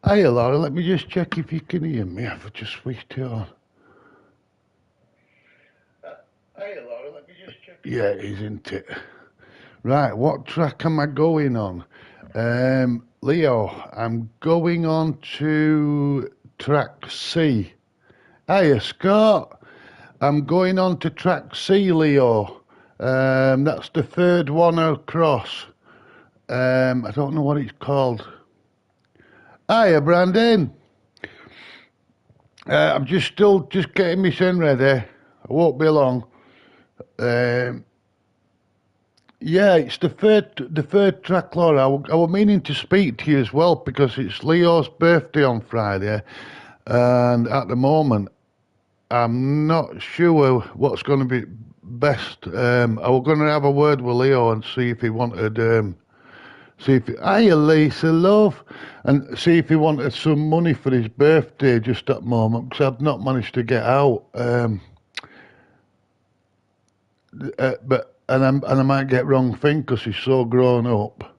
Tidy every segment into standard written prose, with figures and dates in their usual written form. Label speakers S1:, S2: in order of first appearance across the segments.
S1: Hiya, Laura, let me just check if you can hear me. I've just switched it on. Hiya, Laura, let me just check. Yeah, it is, isn't it? Right, what track am I going on? Leo, I'm going on to track C. Hiya, Scott. I'm going on to track C, Leo. That's the third one across. I don't know what it's called. Hiya, Brandon. I'm just getting my son ready. I won't be long. Yeah, it's the third track, Laura. I was meaning to speak to you as well because it's Leo's birthday on Friday, and at the moment I'm not sure what's going to be best. I was going to have a word with Leo and see if he wanted, hiya Lisa, love, and see if he wanted some money for his birthday just at the moment because I've not managed to get out. But I might get wrong thing because he's so grown up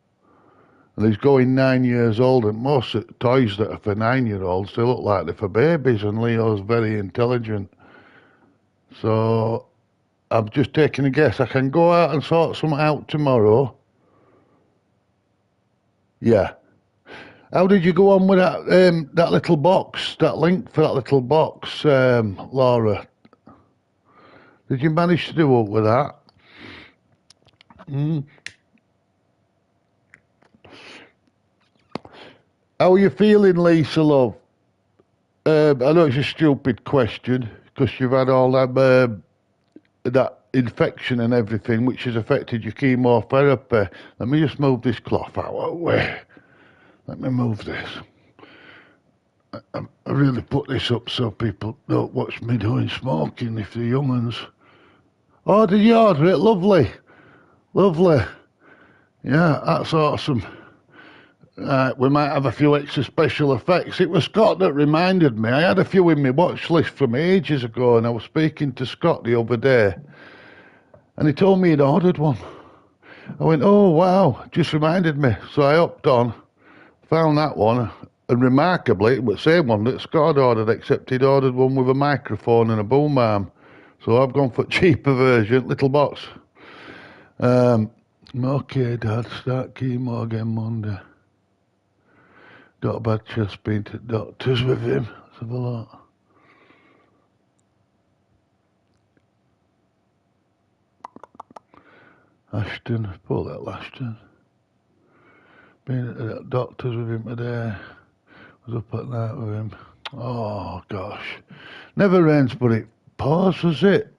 S1: and he's going 9 years old, and most of the toys that are for 9-year-olds they look like they're for babies, and Leo's very intelligent. So I'm just taking a guess. I can go out and sort something out tomorrow. Yeah. How did you go on with that little box, that link for that little box, Laura? Did you manage to do up with that? Mm. How are you feeling, Lisa, love? I know it's a stupid question because you've had all that infection and everything, which has affected your chemotherapy. Let me just move this cloth out of the way. Let me move this. I really put this up so people don't watch me doing smoking if they're young uns. Oh, did you order it? Lovely. Lovely. Yeah, that's awesome. We might have a few extra special effects. It was Scott that reminded me. I had a few in my watch list from ages ago, and I was speaking to Scott the other day, and he told me he'd ordered one. I went, oh, wow, just reminded me. So I hopped on, found that one, and remarkably, it was the same one that Scott ordered, except he'd ordered one with a microphone and a boom arm. So I've gone for a cheaper version, little box. Okay, Dad, start chemo again Monday. Got a bad chest, been to the doctors with him. Let's have a look. Ashton, pull that Ashton. Been at the doctors with him today. Was up at night with him. Oh gosh. Never rains but it pours, was it?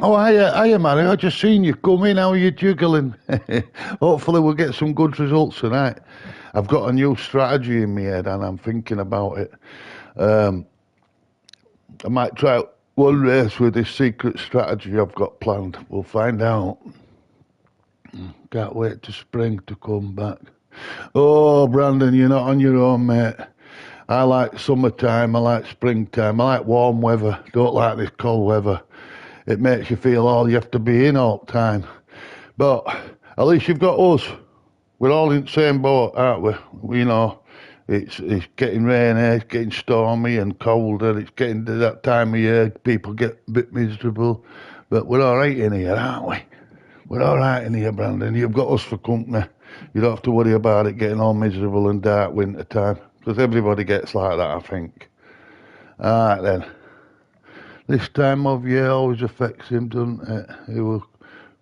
S1: Oh, hiya, Mary. I just seen you come in. How are you juggling? Hopefully we'll get some good results tonight. I've got a new strategy in my head and I'm thinking about it. I might try out one race with this secret strategy I've got planned. We'll find out. Can't wait to spring to come back. Oh, Brandon, you're not on your own, mate. I like summertime, I like springtime, I like warm weather. Don't like this cold weather. It makes you feel all you have to be in all the time. But at least you've got us. We're all in the same boat, aren't we? You know, it's getting rainy, it's getting stormy and colder. It's getting to that time of year people get a bit miserable. But we're all right in here, aren't we? We're all right in here, Brandon. You've got us for company. You don't have to worry about it getting all miserable and dark winter time. Because everybody gets like that, I think. All right, then. This time of year always affects him, doesn't it? He will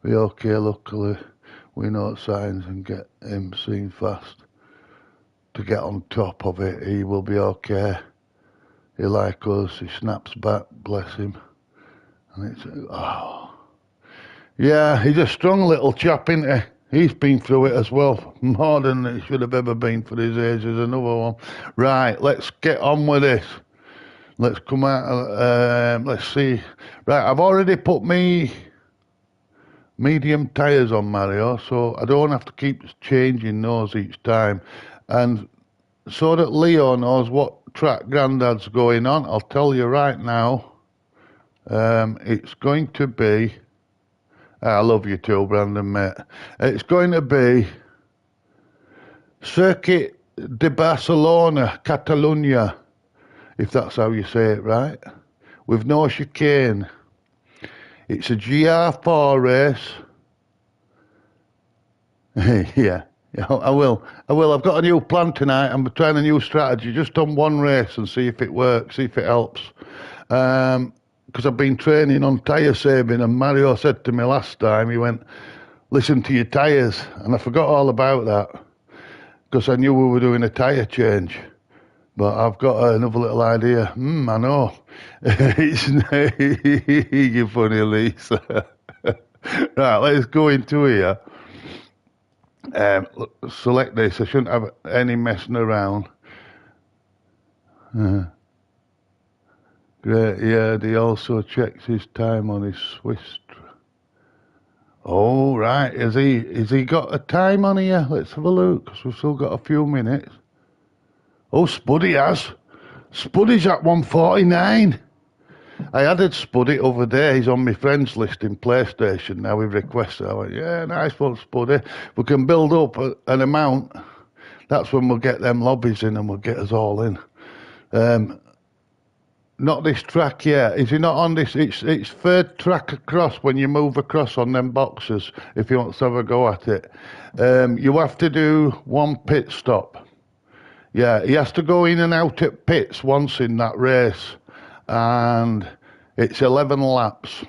S1: be okay, luckily. We know signs and get him seen fast. To get on top of it, he will be okay. He like us, he snaps back, bless him. And it's, oh. Yeah, he's a strong little chap, isn't he? He's been through it as well, more than he should have ever been for his age. There's another one. Right, let's get on with this. Let's come out, let's see. Right, I've already put me medium tyres on, Mario, so I don't have to keep changing those each time. And so that Leo knows what track Grandad's going on, I'll tell you right now. It's going to be... I love you too, Brandon, mate. It's going to be circuit de Barcelona, Catalunya, if that's how you say it, right? With no chicane. It's a GR4 race. Yeah, I will. I've got a new plan tonight. I'm trying a new strategy, just on one race and see if it works, see if it helps. Because I've been training on tyre saving, and Mario said to me last time, he went, listen to your tyres. And I forgot all about that because I knew we were doing a tyre change. But I've got another little idea. I know. It's you funny, Lisa. Right, let's go into here. Select this. I shouldn't have any messing around. Great, yeah, he also checks his time on his Swiss. Oh, right. Has he got a time on here? Let's have a look, because we've still got a few minutes. Oh, Spuddy has. Spuddy's at 1:49. I added Spuddy over there. He's on my friends list in PlayStation now. We've requested. I went, yeah, nice one, Spuddy. We can build up an amount. That's when we'll get them lobbies in and we'll get us all in. Not this track yet. Is he not on this? It's third track across when you move across on them boxes, if you want to have a go at it. You have to do one pit stop. Yeah, he has to go in and out at pits once in that race. And it's 11 laps.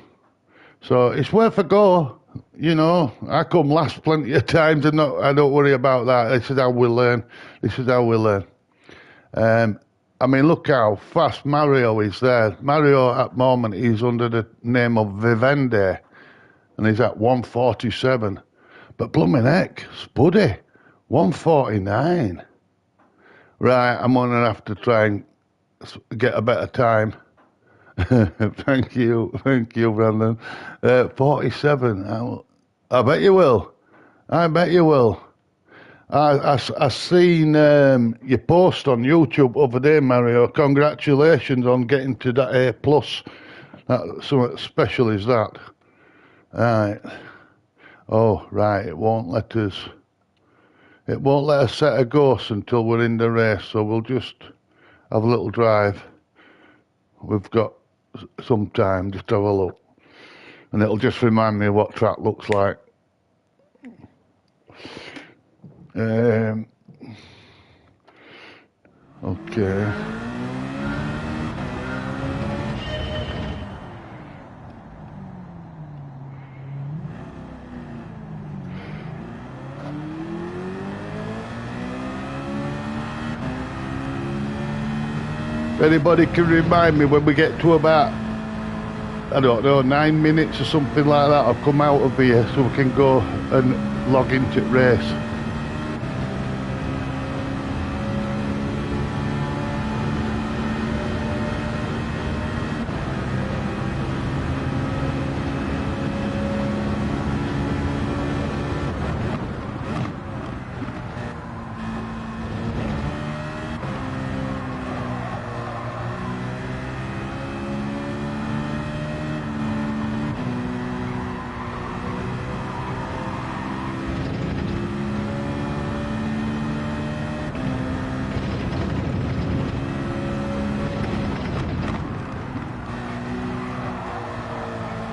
S1: So it's worth a go. You know, I come last plenty of times and I don't worry about that. This is how we learn. I mean, look how fast Mario is there. Mario at the moment is under the name of Vivendi, and he's at 1:47. But blooming heck, Spuddy, 1:49. Right, I'm going to have to try and get a better time. Thank you, Brandon. 47. I bet you will. I seen your post on YouTube over there, Mario. Congratulations on getting to that A+. That something special is that. Right. Oh, right. It won't let us set a course until we're in the race, so we'll just have a little drive. We've got some time, just have a look. And it'll just remind me what track looks like. Okay. If anybody can remind me when we get to about, I don't know, 9 minutes or something like that, I'll come out of here so we can go and log into the race.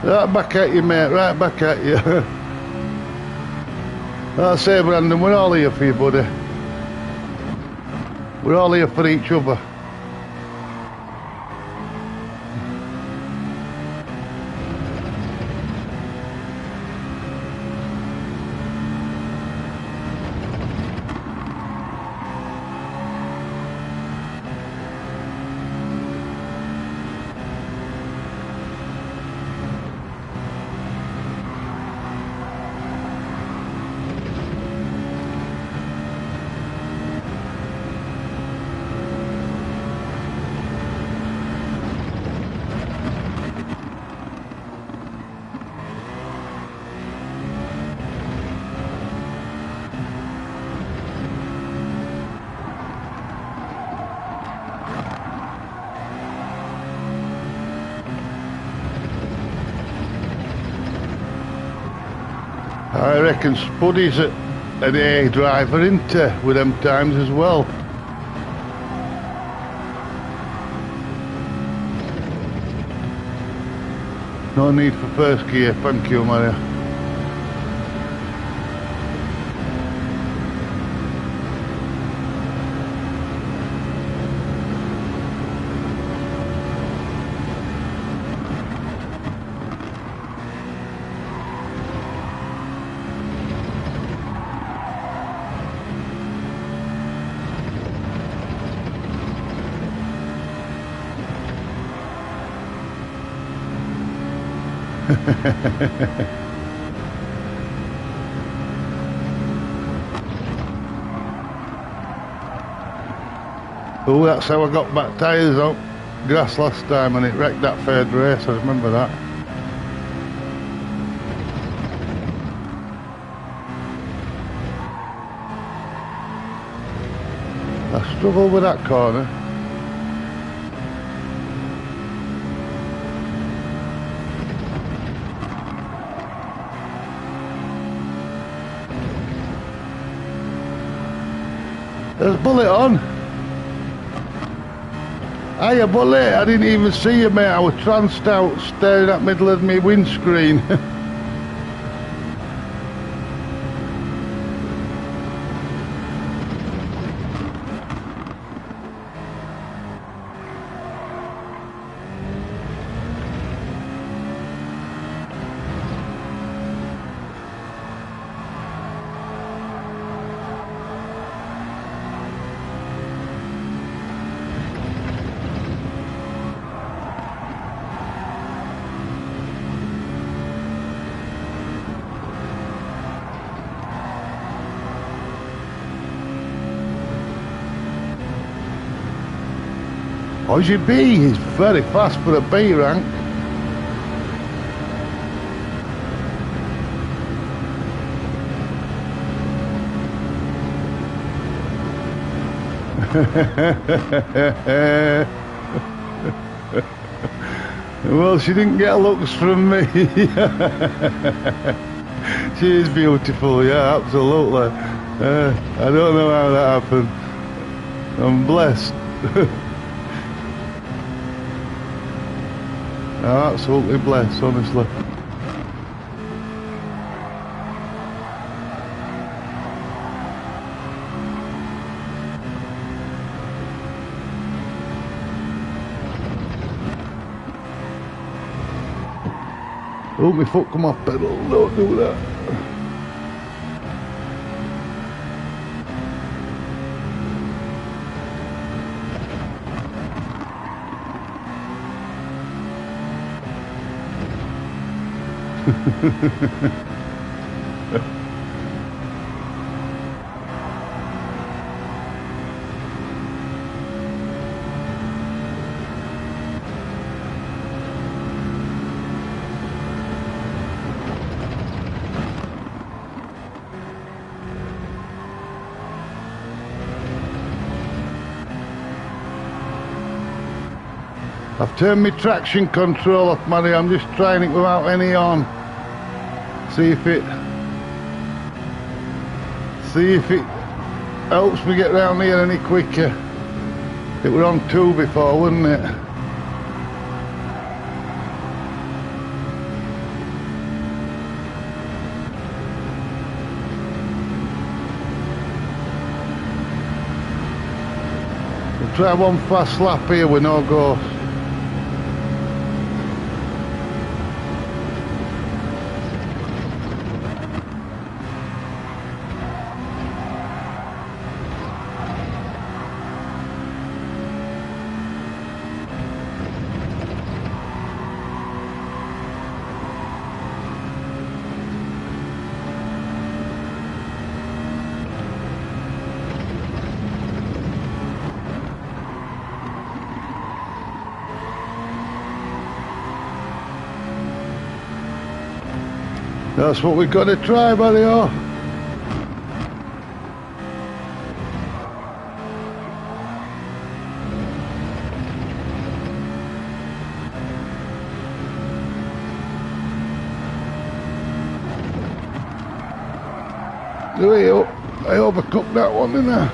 S1: Right back at you, mate, right back at you. That's it, Brandon, we're all here for you, buddy. We're all here for each other. I reckon Spuddy's at an A driver into with them times as well. No need for first gear, thank you, Mario. Oh, that's how I got back tyres on grass last time and it wrecked that third race, I remember that. I struggled with that corner. There's Bullet on. Hiya, Bullet. I didn't even see you, mate. I was tranced out staring at the middle of my windscreen. How's your B? He's very fast for a B rank. Well, she didn't get looks from me. She is beautiful, yeah, absolutely. I don't know how that happened. I'm blessed. I'm absolutely blessed, honestly. Oh, my foot come off pedal, don't do that. I've turned my traction control off, Mario. I'm just trying it without any on. See if it helps me get round here any quicker. It were on 2 before, wasn't it? We'll try one fast lap here with no ghost. That's what we've got to try, Mario. I overcooked that one, didn't I?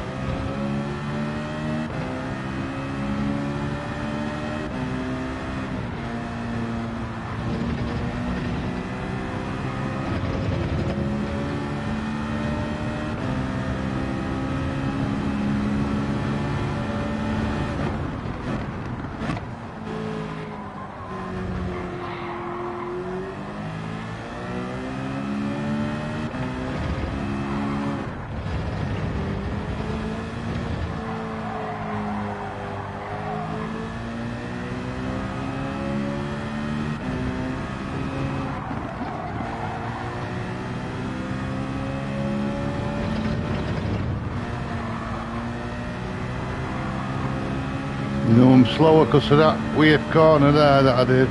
S1: You know, I'm slower because of that weird corner there that I did.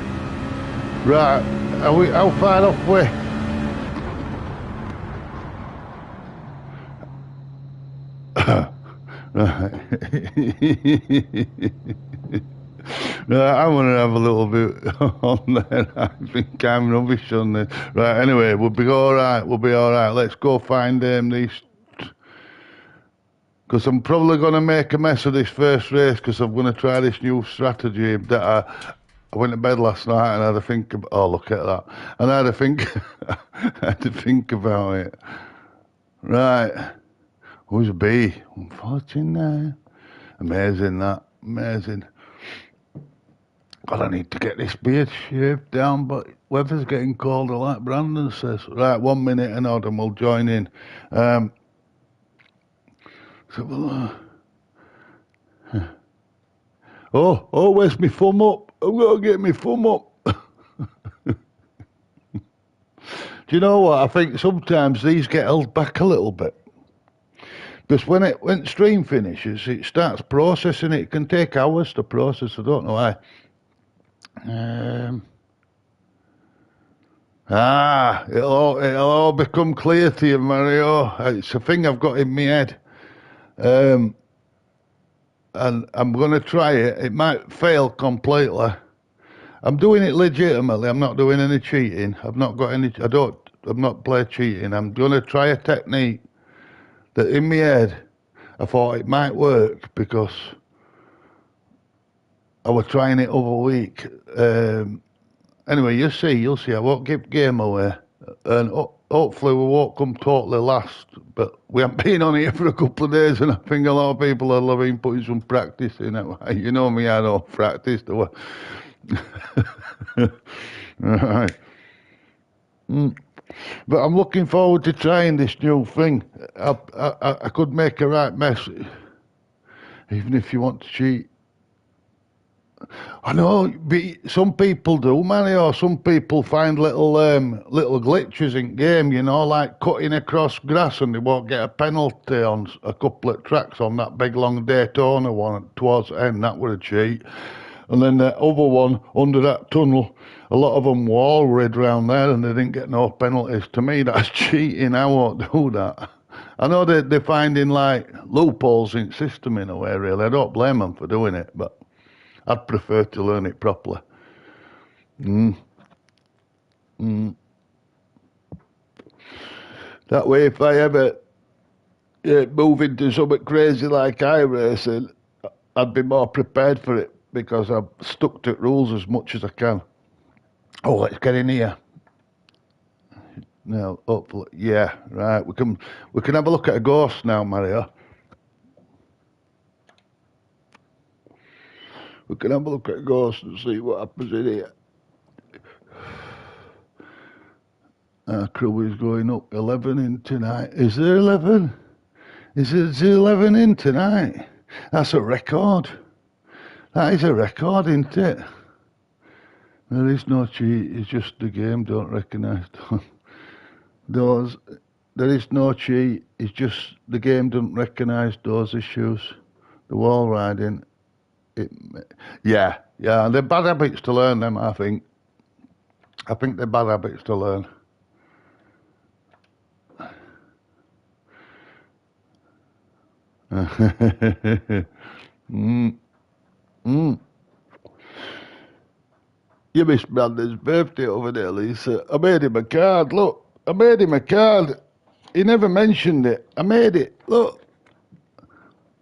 S1: Right, how far off we? Right. Right, I'm gonna have a little bit on there. I think I'm rubbish on this. Right, anyway, we'll be alright, Let's go find these, because I'm probably going to make a mess of this first race, because I'm going to try this new strategy that I went to bed last night and I had to think about, oh, look at that. And I had to think, I had to think about it. Right, who's B? 49. Amazing that, amazing. God, I need to get this beard shaved down, but weather's getting colder, like Brandon says. Right, 1 minute and odd, and we'll join in. Oh, where's my thumb up? I've got to get my thumb up. Do you know what? I think sometimes these get held back a little bit. Because when stream finishes, it starts processing. It can take hours to process. I don't know why. It'll all become clear to you, Mario. It's a thing I've got in my head. And I'm going to try it. It might fail completely. I'm doing it legitimately. I'm not doing any cheating. I'm not playing cheating. I'm going to try a technique that in my head I thought it might work, because I was trying it over a week. Anyway, you'll see. I won't give game away. And hopefully we won't come totally last. But we haven't been on here for a couple of days, and I think a lot of people are loving putting some practice in it. You know me, I don't practice, do I? Right. But I'm looking forward to trying this new thing. I could make a right mess, even if you want to cheat. I know, but some people do, man. Or some people find little glitches in game, like cutting across grass, and they won't get a penalty on a couple of tracks on that big long Daytona one towards the end. That would a cheat. And then the other one under that tunnel, a lot of them wall rid round there, and they didn't get no penalties. To me, that's cheating. I won't do that. I know they're finding like loopholes in system in a way. Really, I don't blame them for doing it, but I'd prefer to learn it properly. That way, if I ever move into something crazy like iRacing, I'd be more prepared for it, because I've stuck to rules as much as I can. Oh, let's get in here. Now, hopefully, yeah, right. We can have a look at a ghost now, Mario. We can have a look at a ghost and see what happens in here. Our crew is going up 11 in tonight. Is there 11? Is there 11 in tonight? That's a record. That is a record, isn't it? There is no cheat. It's just the game don't recognise those. There is no cheat. It's just the game doesn't recognise those issues. The wall riding. Yeah. They're bad habits to learn, them, I think. I think they're bad habits to learn. You missed Brandon's birthday over there, Lisa. I made him a card, look. I made him a card. he never mentioned it. I made it. Look.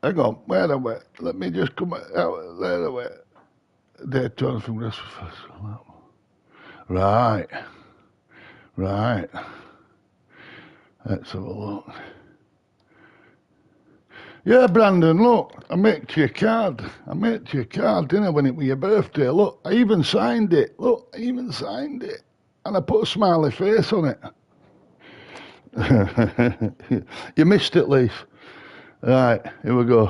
S1: Hang on. Where are we? Let me just come out. There are we. Daytona from Christmas. Right. Right. Let's have a look. Yeah, Brandon, look, I made you a card. I made you a card, didn't I, when it was your birthday? Look, I even signed it. Look, I even signed it. And I put a smiley face on it. You missed it, Leaf. Right, here we go.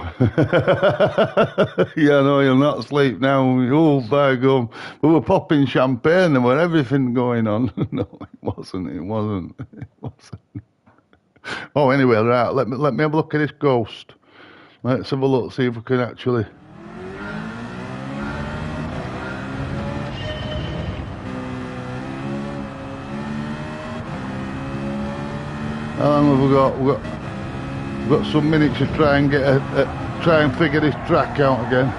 S1: Yeah, no, you'll not sleep now. Oh, by gum. We were popping champagne and everything going on. No, it wasn't. It wasn't. It wasn't. Oh, anyway, right, let me have a look at this ghost. Let's have a look, see if we can actually... How long have we got? We've got some minutes to try and get try and figure this track out again.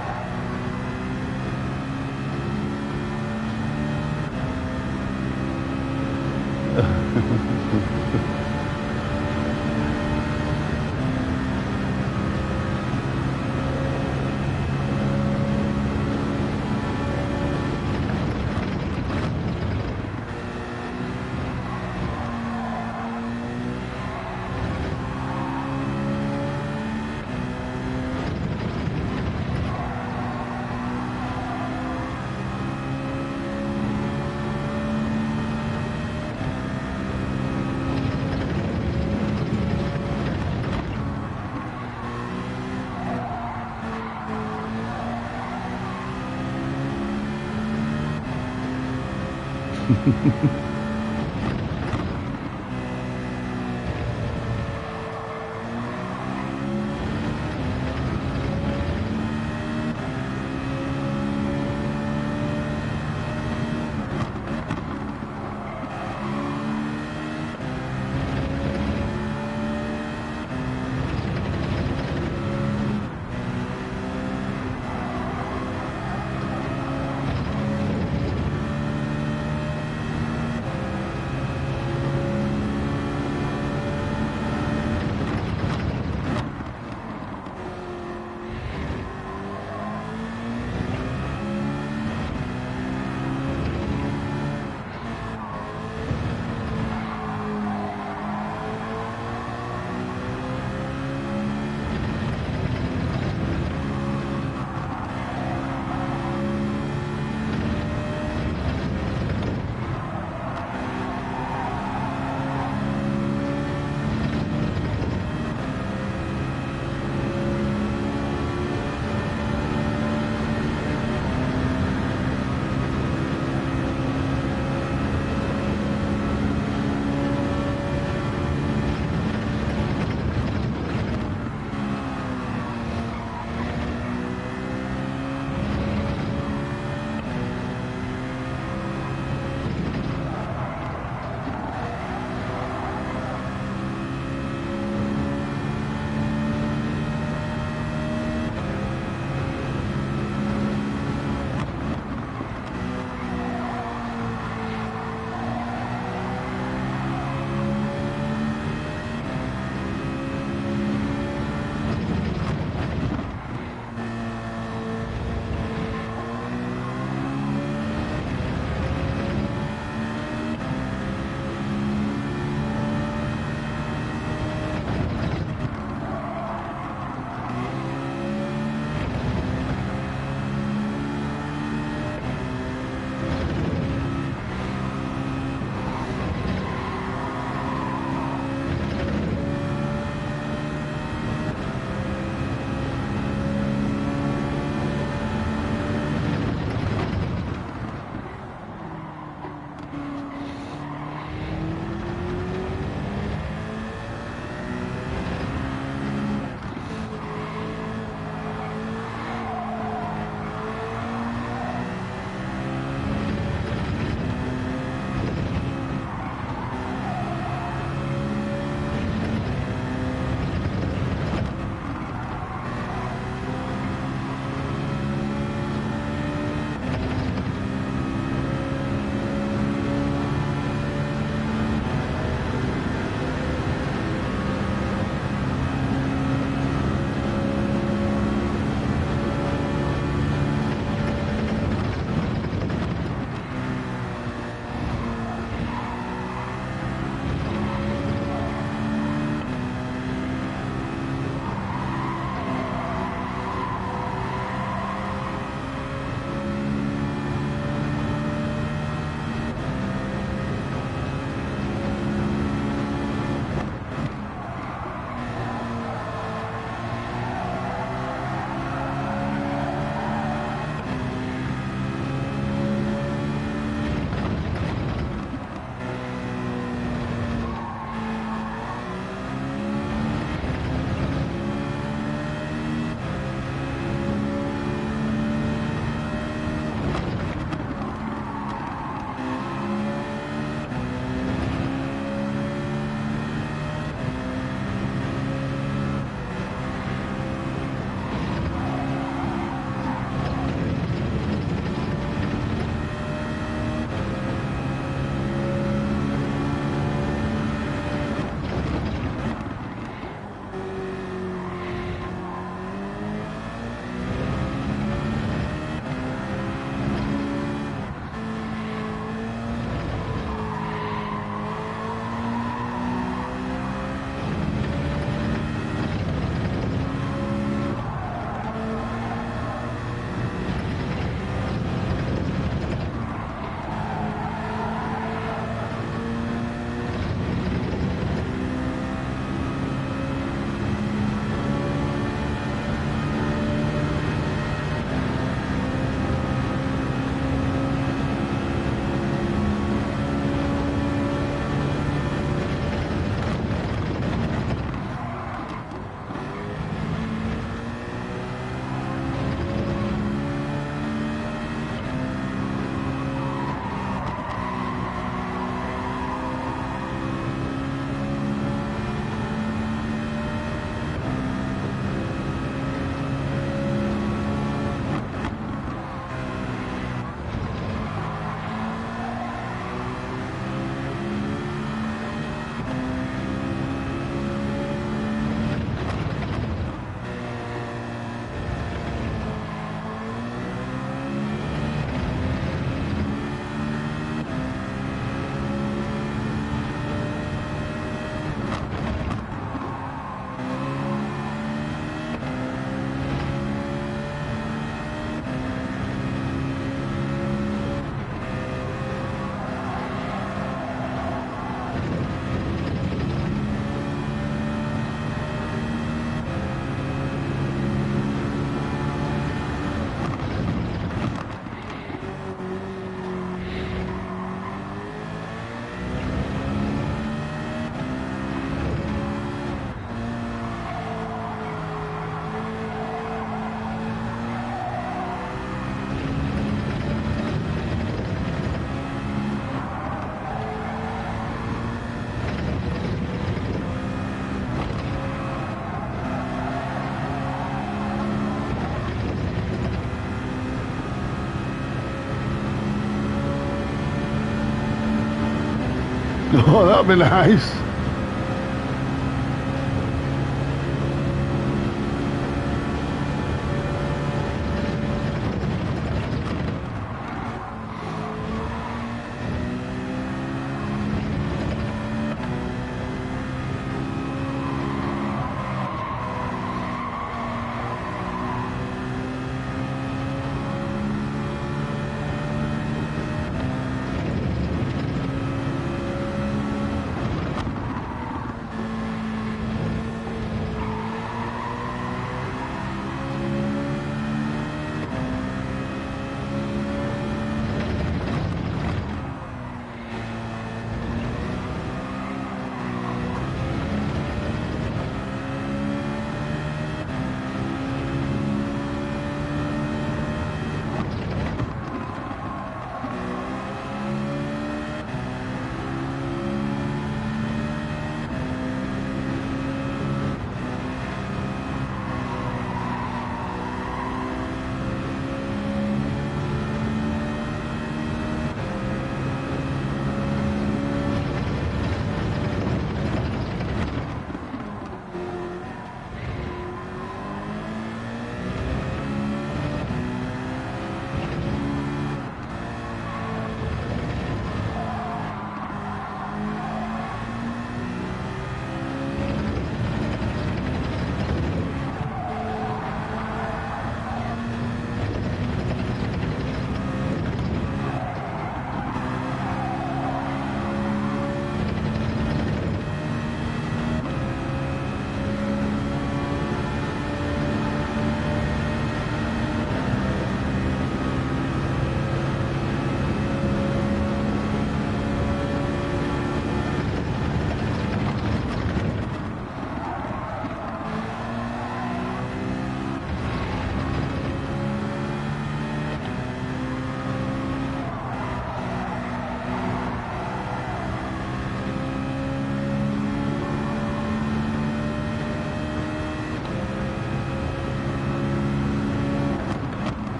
S1: That'd be nice.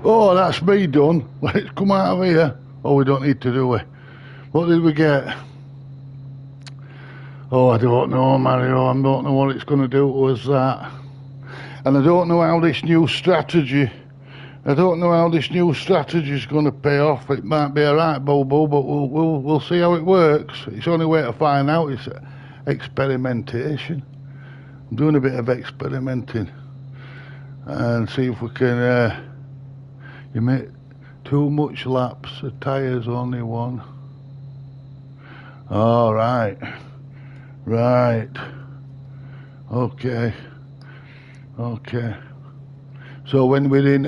S1: Oh, that's me done. Let's come out of here. Oh, we don't need to do it. What did we get? Oh, I don't know, Mario. I don't know what it's going to do to us, that. And I don't know how this new strategy... I don't know how this new strategy is going to pay off. It might be alright, Bobo, but we'll see how it works. It's the only way to find out. It's experimentation. I'm doing a bit of experimenting. And see if we can... you make too much laps, the tyres only one. All right. Right. Okay. Okay. So when we're in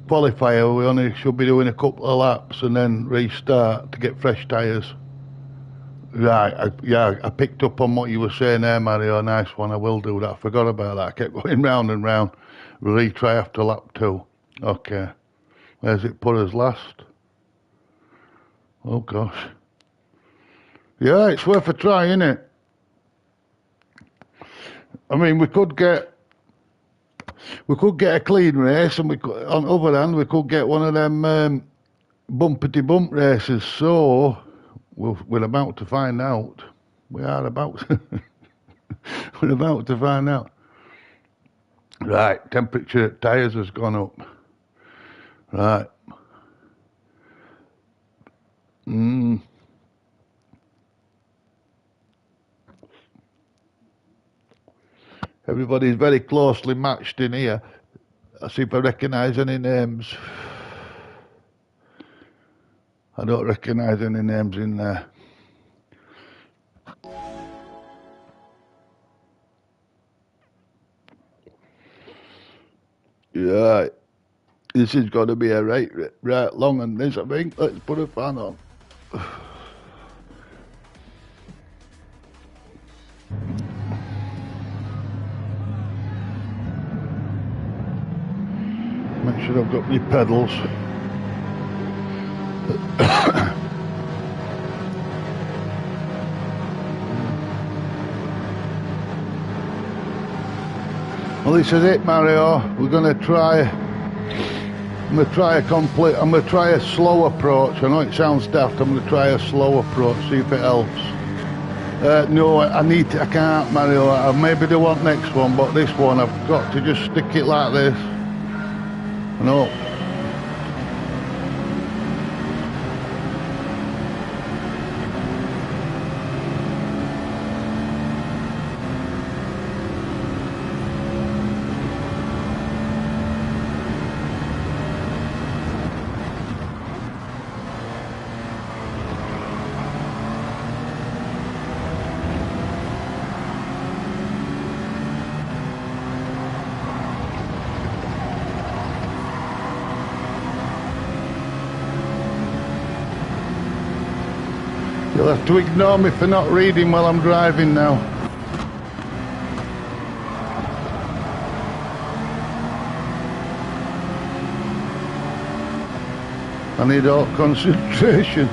S1: qualifier, we only should be doing a couple of laps and then restart to get fresh tyres. Right, I picked up on what you were saying there, Mario. Nice one. I will do that. I forgot about that. I kept going round and round. Retry after lap 2. Okay. Where's it put us last? Oh, gosh. Yeah, it's worth a try, isn't it? I mean, we could get We could get a clean race, and we could, on the other hand, we could get one of them bumpety-bump races. So we're about to find out. We are about. We're about to find out. Right, temperature tyres has gone up. Right. Everybody's very closely matched in here. I'll see if I recognise any names. I don't recognise any names in there. Right. This is going to be a right long one, this, I think. Let's put a fan on. Make sure I've got my pedals. Well, this is it, Mario. We're going to try. I'm going to try a slow approach. I know it sounds daft. I'm going to try a slow approach. See if it helps. No, I can't, Mario. Maybe the one next one, but this one I've got to just stick it like this. No. You'll have to ignore me for not reading while I'm driving now. I need all concentration.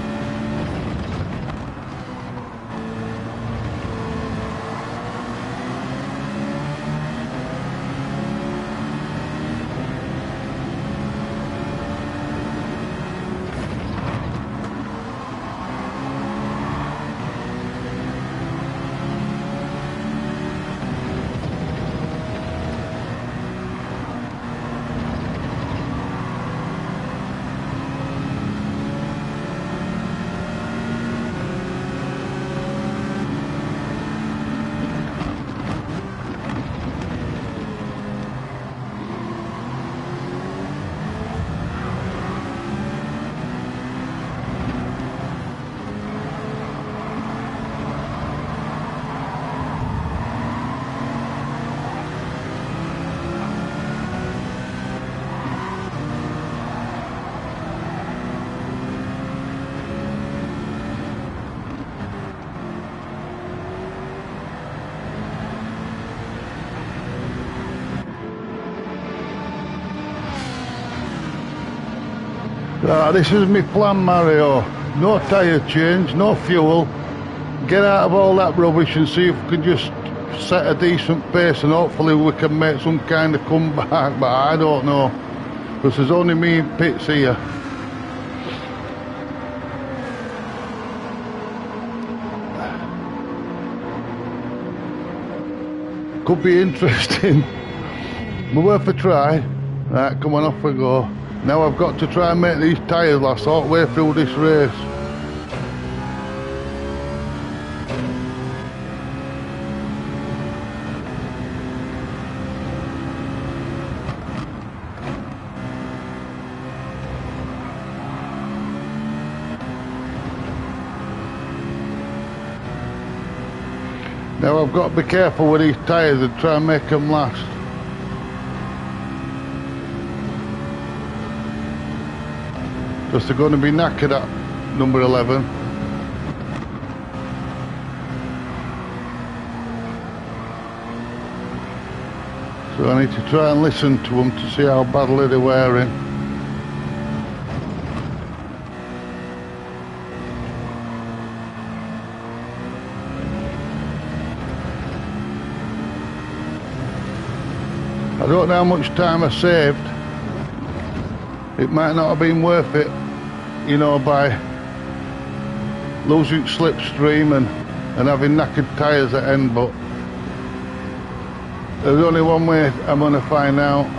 S1: Right, this is my plan, Mario. No tyre change, no fuel. Get out of all that rubbish and see if we can just set a decent pace, and hopefully we can make some kind of comeback, but I don't know. Because there's only me in pits here. Could be interesting. But worth a try. Right, come on, off we go. Now I've got to try and make these tyres last all the way through this race. Now I've got to be careful with these tyres and try and make them last. Because they're going to be knackered at number 11. So I need to try and listen to them to see how badly they're wearing. I don't know how much time I saved. It might not have been worth it, you know, by losing slipstream and having knackered tyres at end, but there's only one way I'm going to find out.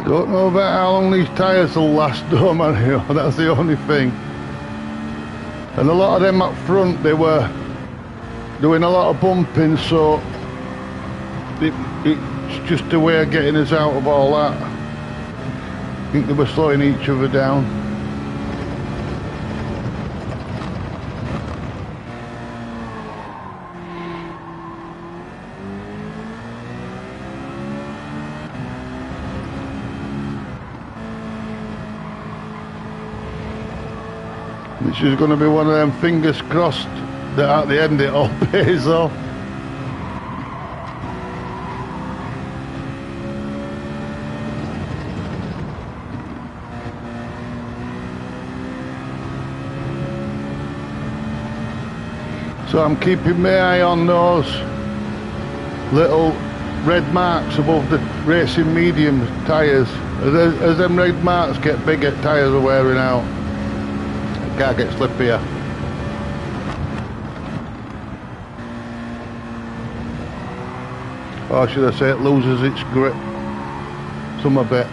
S1: Don't know about how long these tyres will last though, Mario, that's the only thing. And a lot of them up front, they were doing a lot of bumping, so it's just a way of getting us out of all that. I think they were slowing each other down. This is going to be one of them, fingers crossed, that at the end it all pays off. So I'm keeping my eye on those little red marks above the racing medium tyres. As them red marks get bigger, tyres are wearing out. Can't get slippier. Or should I say it loses its grip some a bit.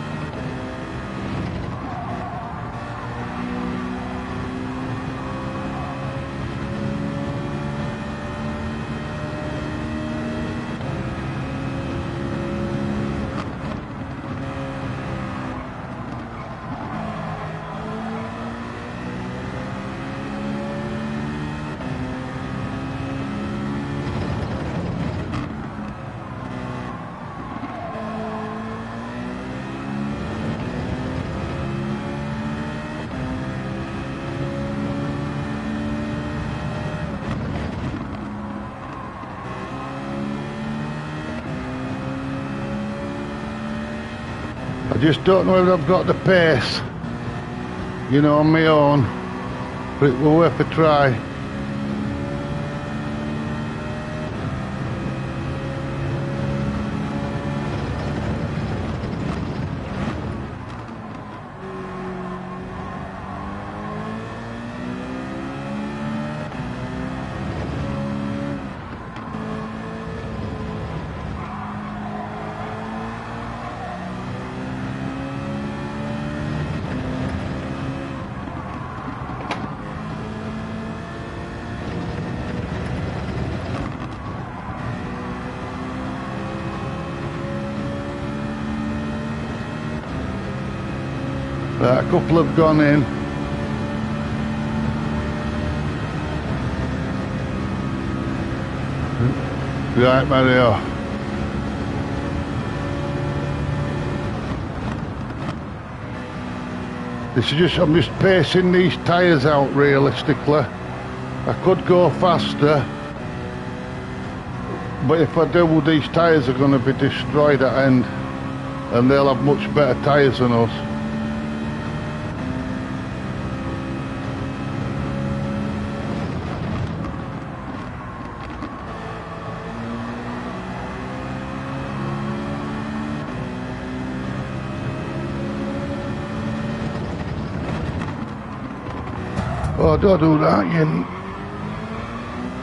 S1: I just don't know whether I've got the pace, you know, on my own, but it will worth a try. Right, a couple have gone in. Right, Mario. This is just, I'm just pacing these tyres out realistically. I could go faster, but if I do, these tyres are going to be destroyed at end, and they'll have much better tyres than us. Oh, don't do that, you.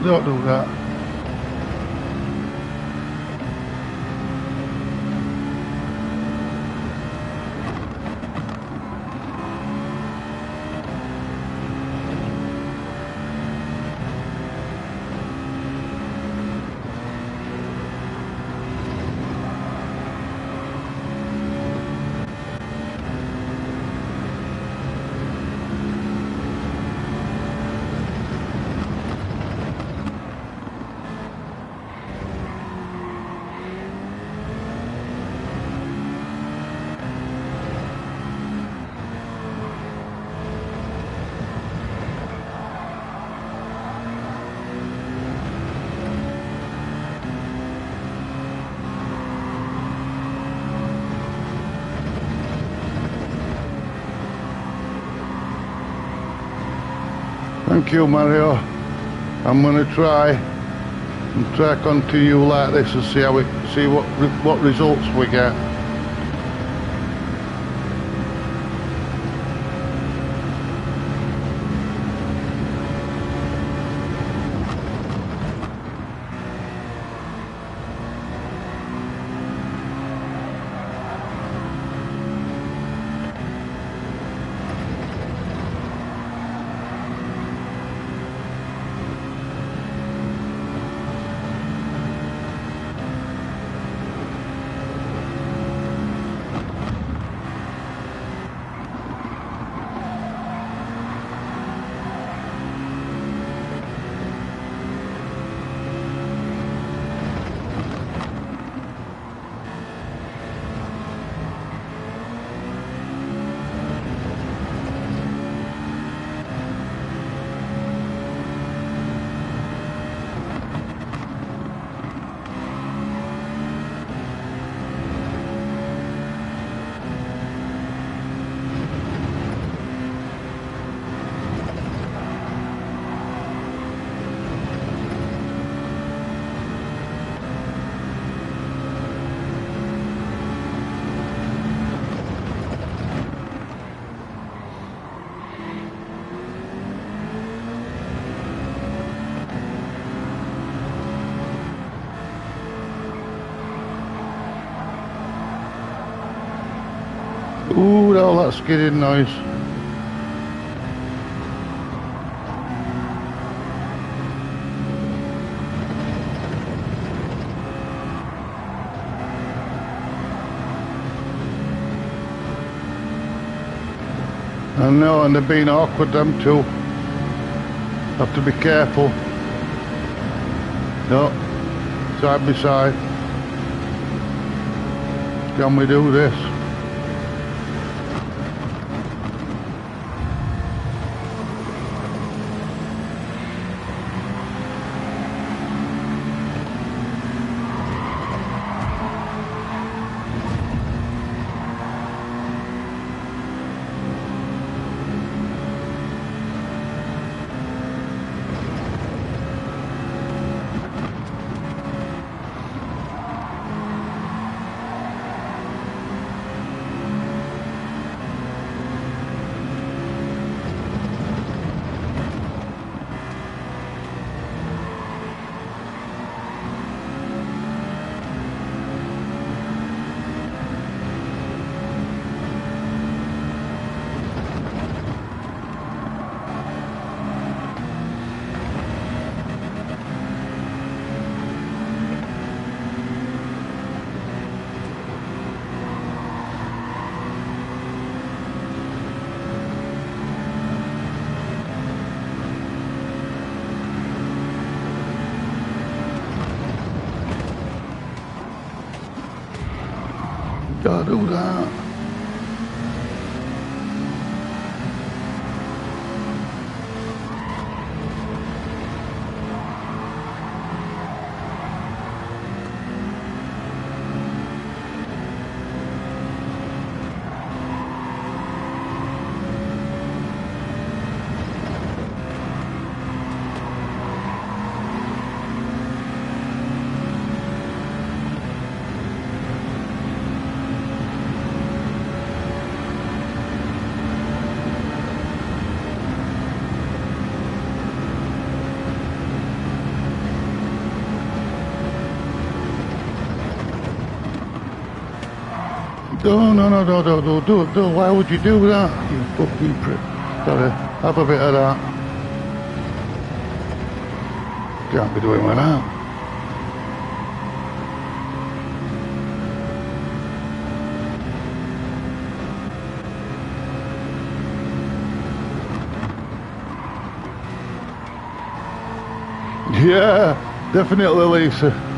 S1: Don't do that. Thank you, Mario. I'm gonna try continue like this and see what results we get. Ooh, all that skidding noise. I know, and they're being awkward, them too. Have to be careful. No, side by side. Can we do this? Don't do that. Oh, no, no, no, no, no, do. Why would you do that? You fucking prick. Sorry, have a bit of that. Can't be doing with that. Yeah, definitely, Lisa.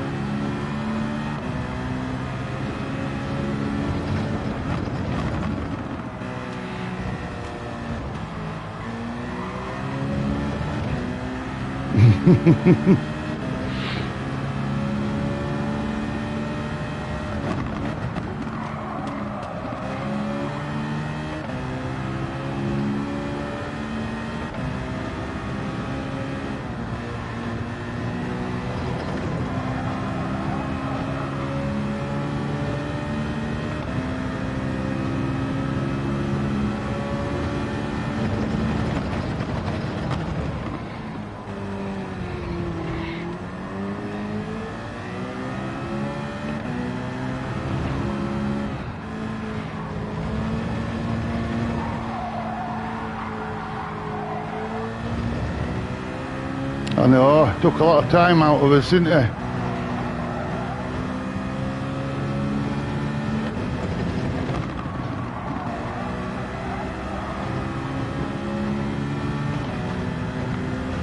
S1: I know, took a lot of time out of us, didn't it?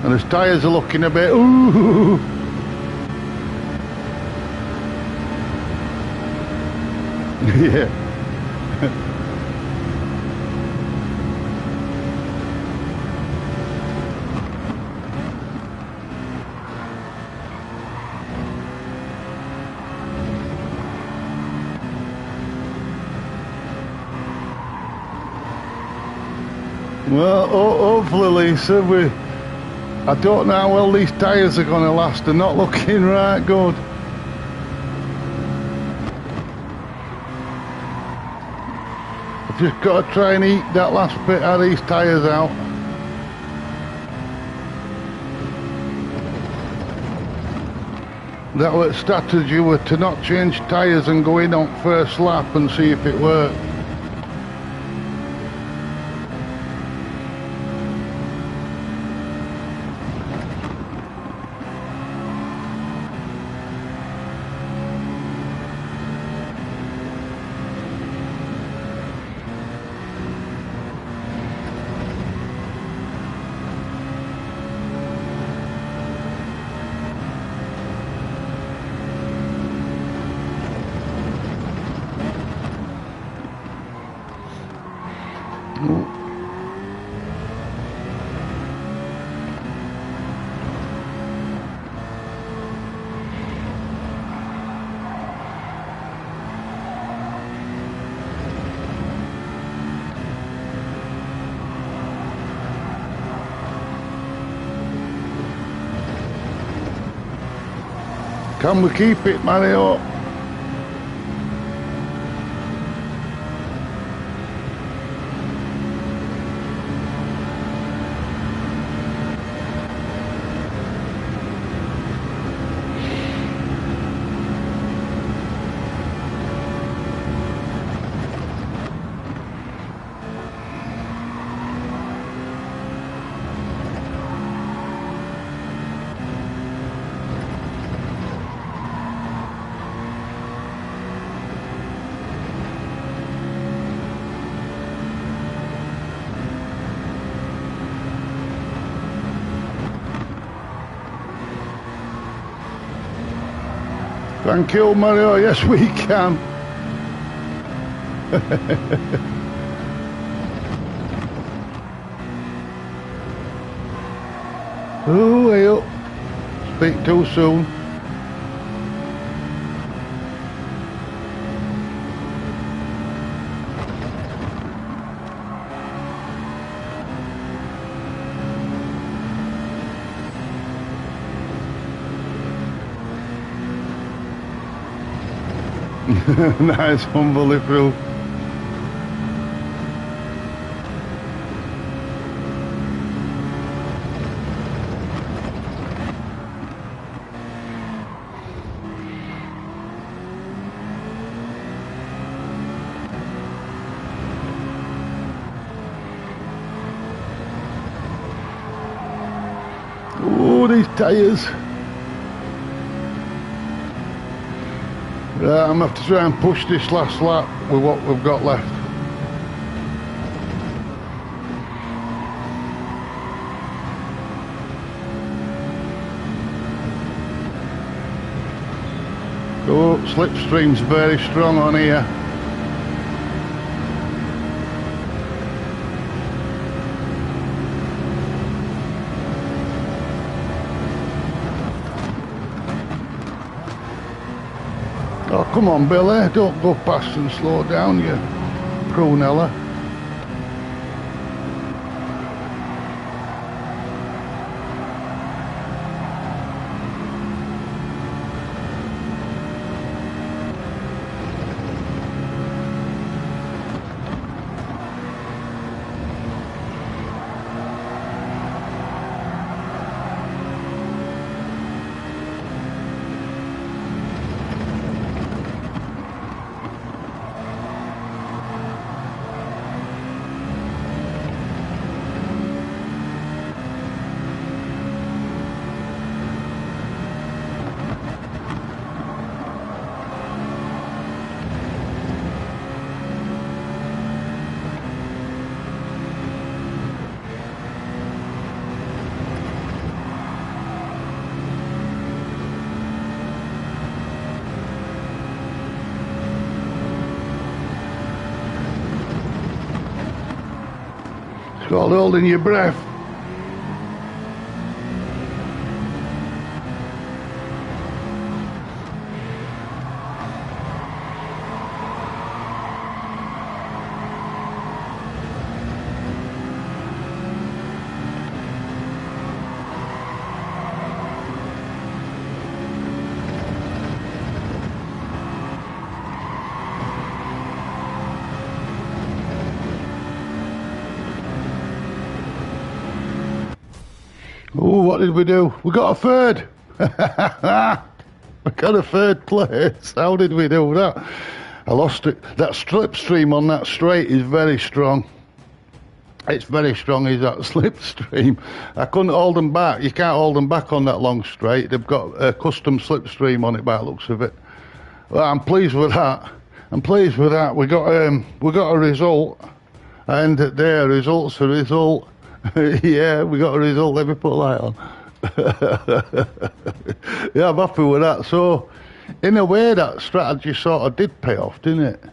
S1: And his tyres are looking a bit, ooh. Yeah. Well, hopefully, Lisa, I don't know how well these tyres are going to last. They're not looking right good. I've just got to try and eat that last bit of these tyres out. That was strategy, were to not change tyres and go in on first lap and see if it worked. Can we keep it, Mario? Thank you, Mario. Yes, we can. Oh, well. Speak too soon. Nice, humbly through. Oh, these tyres. Right, I'm going to have to try and push this last lap with what we've got left. Oh, slipstream's very strong on here. Oh, come on, Billy, don't go past and slow down, you prunella. It's called holding your breath. Oh, what did we do? We got a third. We got a third place. How did we do that? I lost it. That slipstream on that straight is very strong. It's very strong, is that slipstream. I couldn't hold them back. You can't hold them back on that long straight. They've got a custom slipstream on it by the looks of it. Well, I'm pleased with that. I'm pleased with that. We got a result, and there, result's a result. Yeah, we got a result. Let me put a light on. Yeah, I'm happy with that. So, in a way, that strategy sort of did pay off, didn't it?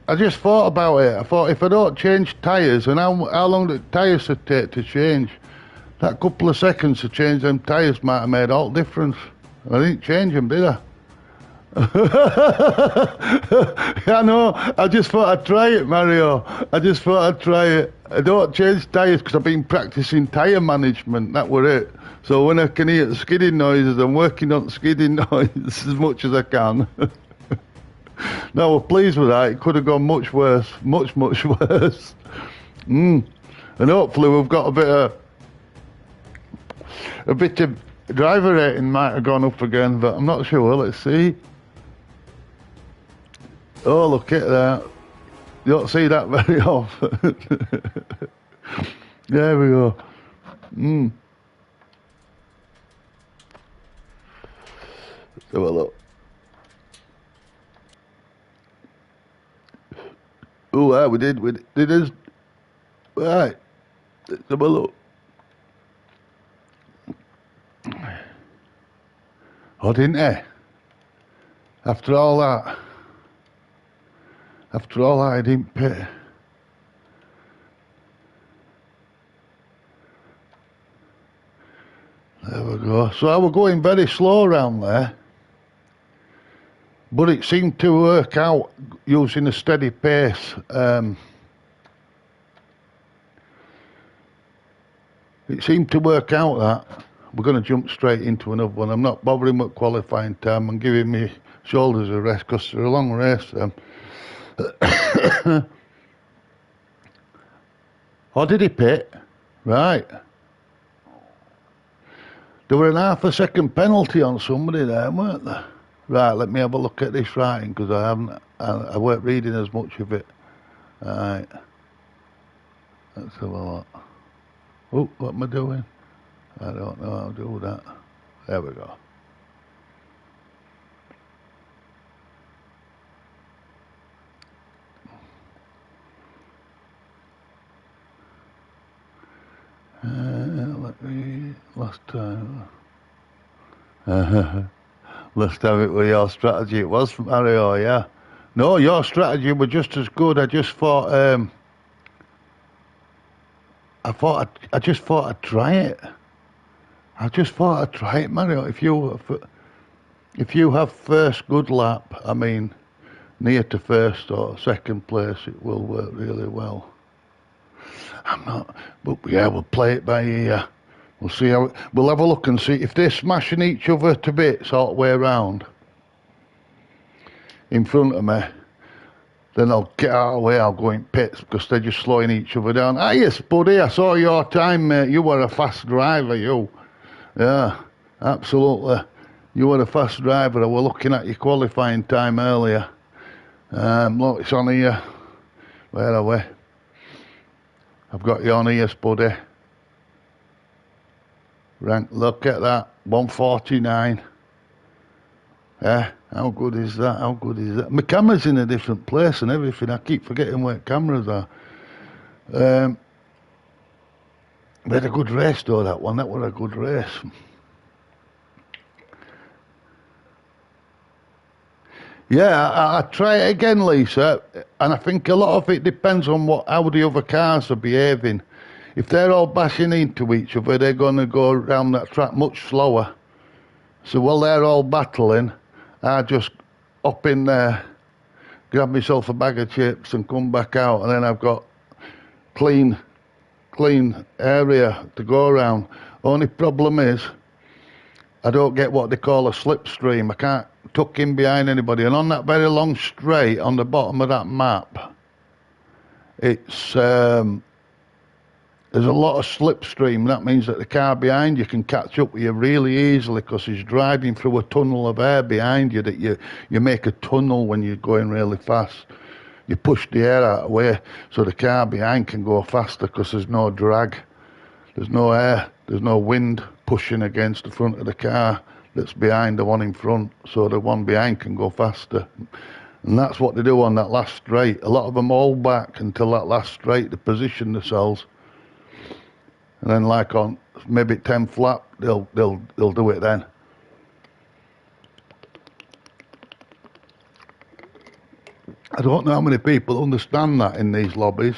S1: I just thought about it. I thought if I don't change tyres, and how long the tyres would take to change, that couple of seconds to change them tyres might have made all the difference. I didn't change them, did I? I know, I just thought I'd try it, Mario. I just thought I'd try it. I don't change tyres because I've been practicing tyre management, that were it. So when I can hear the skidding noises, I'm working on skidding noises as much as I can. No, we're pleased with that. It could have gone much worse, much worse. And hopefully we've got a bit of driver rating might have gone up again, but I'm not sure. Let's see. Oh, look at that. You don't see that very often. There we go. Let's have a look. Oh, yeah, we did this. Right. Let's have a look. Oh, didn't he? After all that, I didn't pay. There we go. So I was going very slow around there, but it seemed to work out using a steady pace. It seemed to work out that. We're going to jump straight into another one. I'm not bothering with qualifying time. I'm giving my shoulders a rest because they're a long race. Oh, did he pit? Right. There were an half a second penalty on somebody there, weren't there? Right, let me have a look at this writing because I weren't reading as much of it. Right. Let's have a look. Oh, what am I doing? I don't know how to do that. There we go. Let me, last time. Last time it was your strategy. It was from Mario, yeah. No, your strategy was just as good. I just thought, I just thought I'd try it. I just thought I'd try it, Mario. If you have first good lap, I mean, near to first or second place, it will work really well. I'm not, but yeah, we'll play it by ear. We'll see how. We'll have a look and see if they're smashing each other to bits all the way around in front of me. Then I'll get out of the way. I'll go in pits because they're just slowing each other down. Ah, yes, buddy. I saw your time, mate. You were a fast driver, you. Yeah, absolutely. You were a fast driver. I was looking at your qualifying time earlier. Look, it's on here. Where are we? I've got you on here, buddy. Rank, look at that. 149. Yeah, how good is that? How good is that? My camera's in a different place and everything. I keep forgetting where cameras are. We had a good race though, that one. That was a good race. Yeah, I try it again, Lisa, and I think a lot of it depends on how the other cars are behaving. If they're all bashing into each other, they're going to go around that track much slower. So while they're all battling, I just hop in there, grab myself a bag of chips and come back out, and then I've got clean area to go around. Only problem is I don't get what they call a slipstream. I can't tuck in behind anybody. And on that very long straight on the bottom of that map, it's there's a lot of slipstream. That means that the car behind you can catch up with you really easily because he's driving through a tunnel of air behind you that you make a tunnel when you're going really fast. You push the air out of the way so the car behind can go faster because there's no drag. There's no air, there's no wind pushing against the front of the car that's behind the one in front, so the one behind can go faster. And that's what they do on that last straight. A lot of them hold back until that last straight to position themselves. And then like on maybe 10th lap, they'll do it then. I don't know how many people understand that in these lobbies.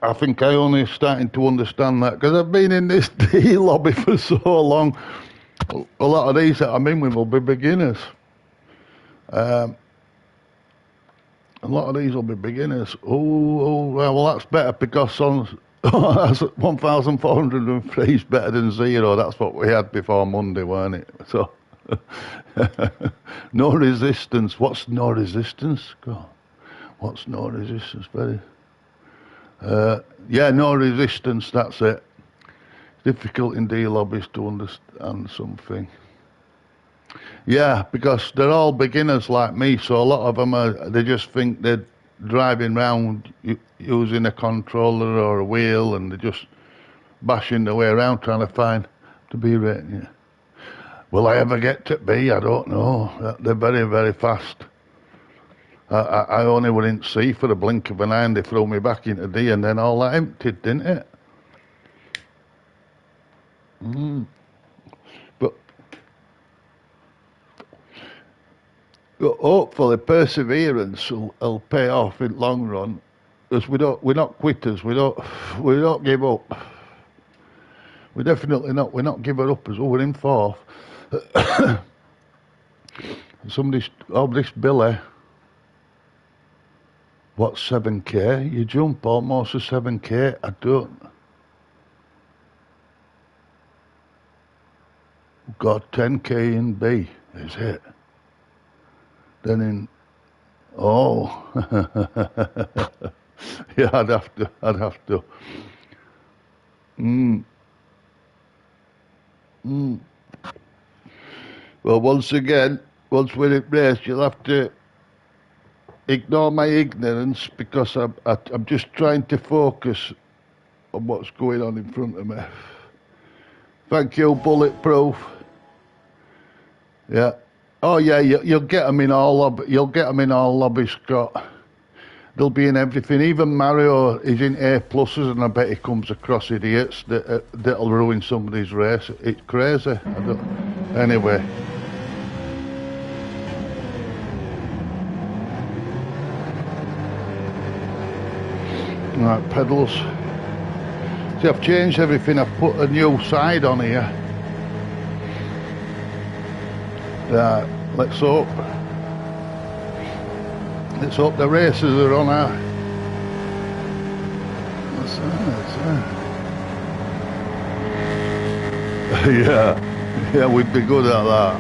S1: I think I only starting to understand that because I've been in this D lobby for so long. A lot of these that I'm in with will be beginners. A lot of these will be beginners. Oh, well, that's better because on that's 1,403 is better than 0. That's what we had before Monday, weren't it? So no resistance. What's no resistance? God, what's no resistance? Very. Yeah, no resistance, that's it. It's difficult in D lobbies to understand something. Yeah, because they're all beginners like me, so a lot of them they just think they're driving around using a controller or a wheel and they're just bashing their way around trying to find to be right. Yeah. Will I ever get to B? I don't know. They're very, very fast. I only were in C for a blink of an eye and they threw me back into D and then all that emptied, didn't it? But hopefully perseverance will pay off in long run because we're not quitters. We don't give up. We're definitely not. We're not giving up as we're in fourth. This Billy. What's 7K? You jump almost to 7K. I don't. Got 10K in B, is it? Then in, oh, yeah, I'd have to. Well, once again, once we're in race, you'll have to ignore my ignorance because I'm just trying to focus on what's going on in front of me. Thank you, Bulletproof. Yeah. Oh yeah, you'll get them in all you'll get them in all lobbies, Scott. They'll be in everything. Even Mario is in A pluses, and I bet he comes across idiots that'll ruin somebody's race. It's crazy. Anyway. Right, pedals. See, I've changed everything. I've put a new side on here. Right, let's hope the races are on our... Yeah, we'd be good at that.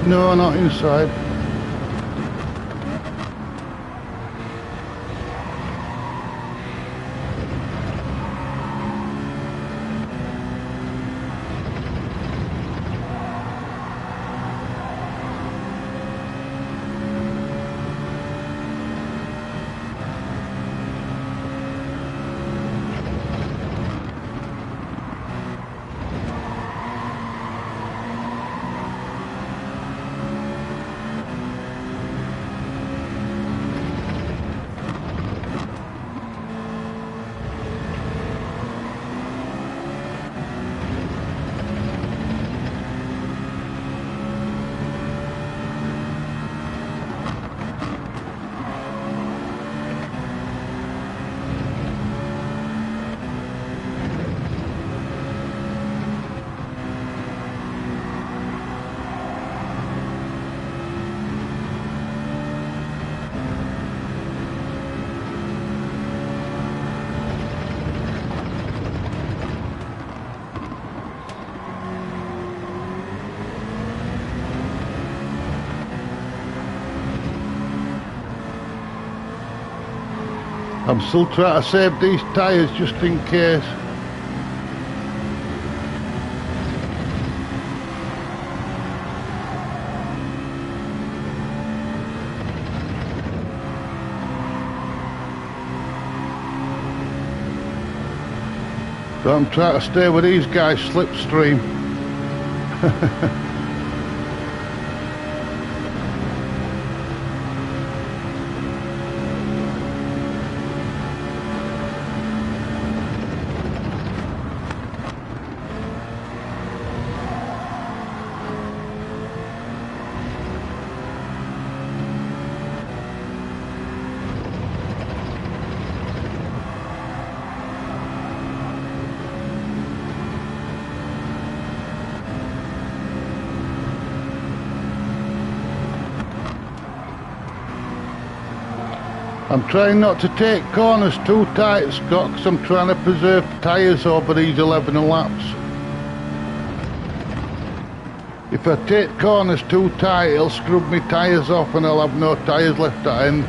S1: No, not inside. I'm still trying to save these tyres just in case. So I'm trying to stay with these guys slipstream. I'm trying not to take corners too tight, Scott, because I'm trying to preserve tyres over these 11 laps. If I take corners too tight, it'll scrub my tyres off and I'll have no tyres left at end.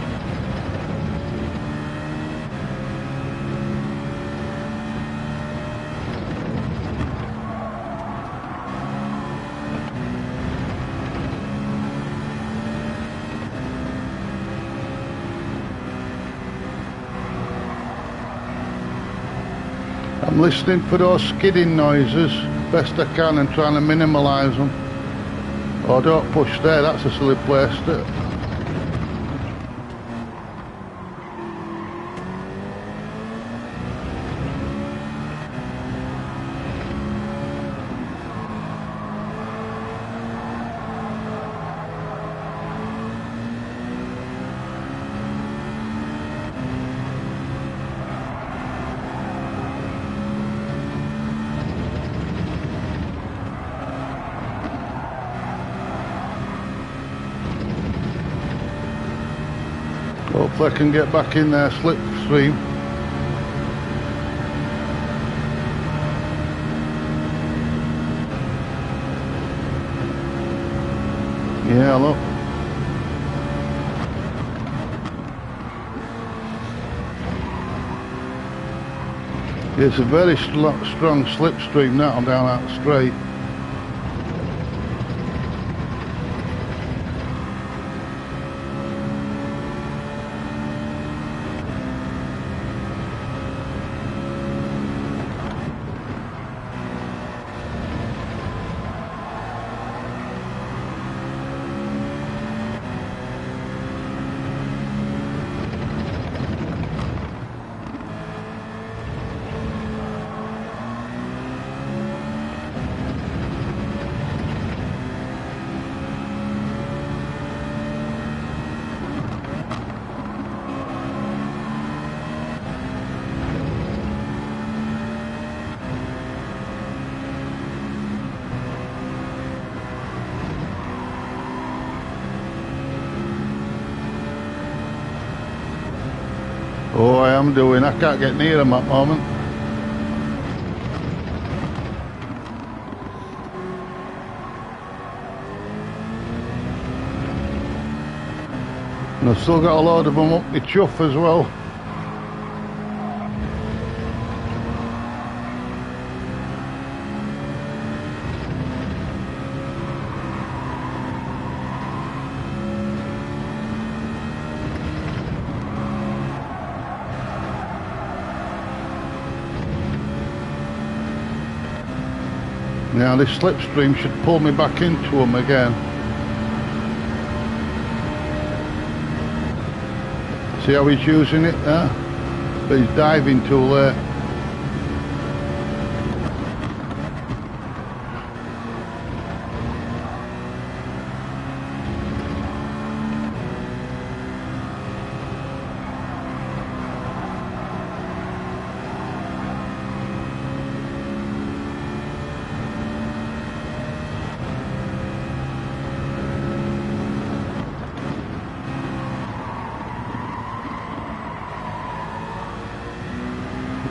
S1: I'm listening for those skidding noises best I can and trying to minimise them. Oh, don't push there, that's a silly place to... Hopefully I can get back in there slipstream. Yeah, look. It's a very strong slipstream now down that straight. Oh, I am doing. I can't get near them at the moment. And I've still got a load of them up my chuff as well. Now this slipstream should pull me back into them again. See how he's using it there? But he's diving too late.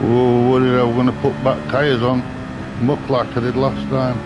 S1: Oh, what did I was going to put back tyres on, muck like I did last time.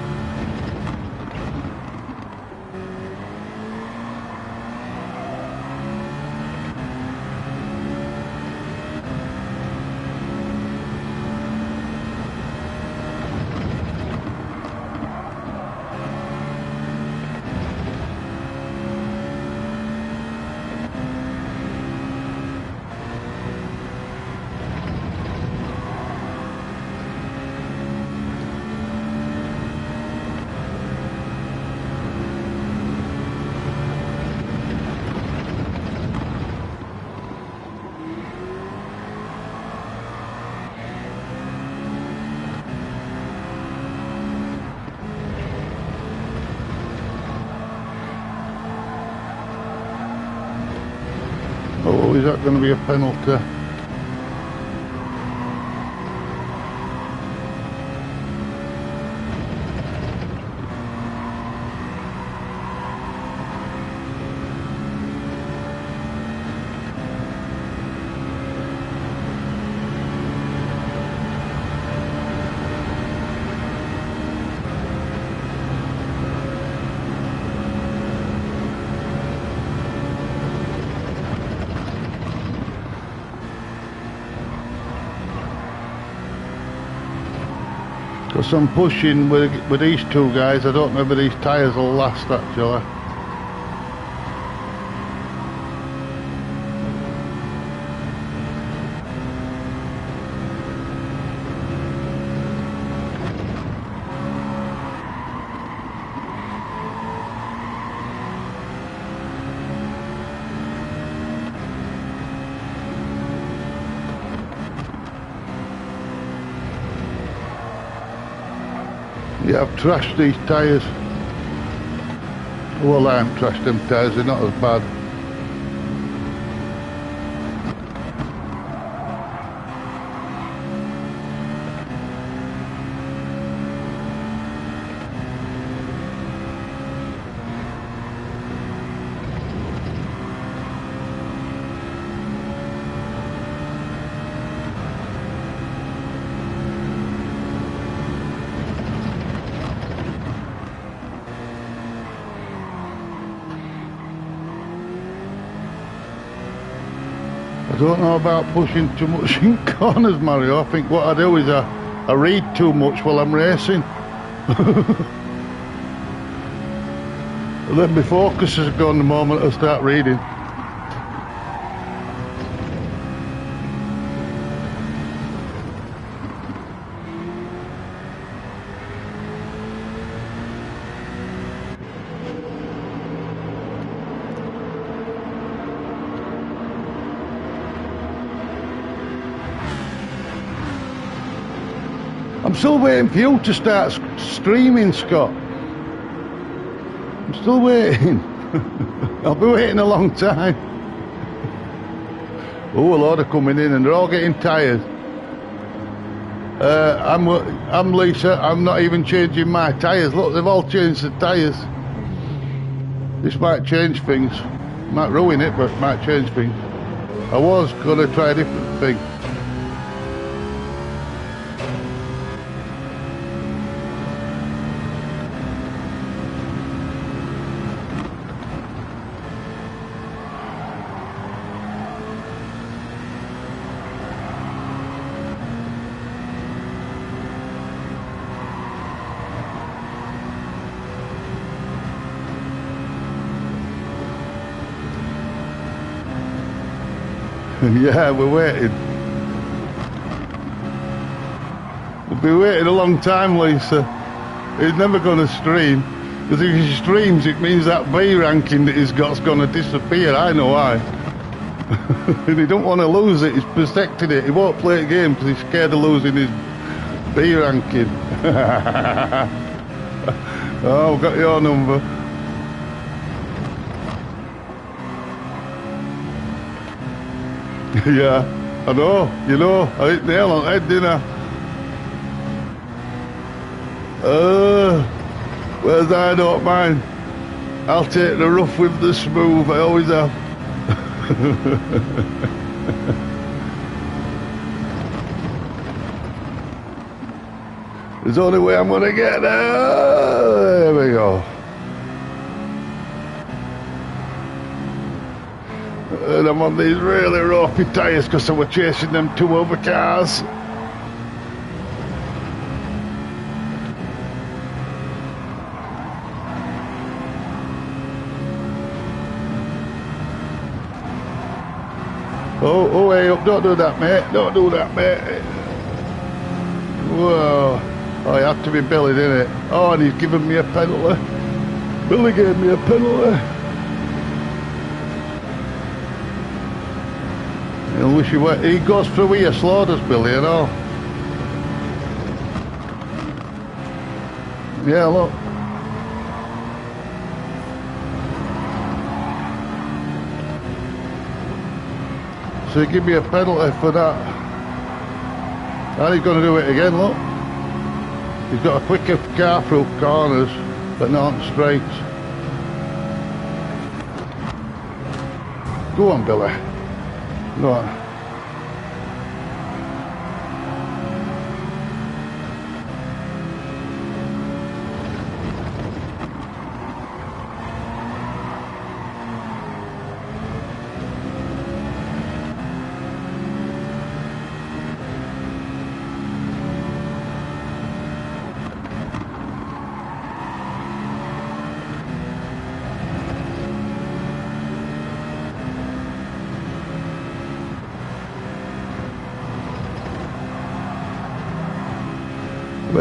S1: Oh, is that going to be a penalty? Because I'm pushing with these two guys. I don't know whether these tyres will last actually. Yeah, I've trashed these tyres. Well, I haven't trashed them tyres, they're not as bad. I don't know about pushing too much in corners, Mario. I think what I do is I read too much while I'm racing. And then my focus is gone the moment I start reading. I'm still waiting for you to start streaming, Scott. I'm still waiting. I'll be waiting a long time. Oh, a lot are coming in and they're all getting tired. I'm Lisa. I'm not even changing my tyres. Look, they've all changed the tyres. This might change things. Might ruin it, but might change things. I was going to try a different thing. Yeah, we're waiting. We'll be waiting a long time, Lisa. He's never going to stream. Because if he streams, it means that B ranking that he's got's going to disappear. I know why. And he don't want to lose it. He's protecting it. He won't play a game because he's scared of losing his B ranking. Oh, I've got your number. Yeah, I know, you know, I hit the nail on the head, didn't I? Whereas I don't mind. I'll take the rough with the smooth, I always have. There's only way I'm gonna get there. There we go. And I'm on these really ropey tyres because I was chasing them two other cars. Oh, hey up, don't do that, mate. Don't do that, mate. Whoa. Oh, it had to be Billy, didn't it? Oh, and he's given me a penalty. Billy gave me a penalty. I wish he were. He goes through here, slaughters Billy, you know. Yeah, look. So he give me a penalty for that. And he's going to do it again, look. He's got a quicker car through corners, but not straights. Go on, Billy. Go on.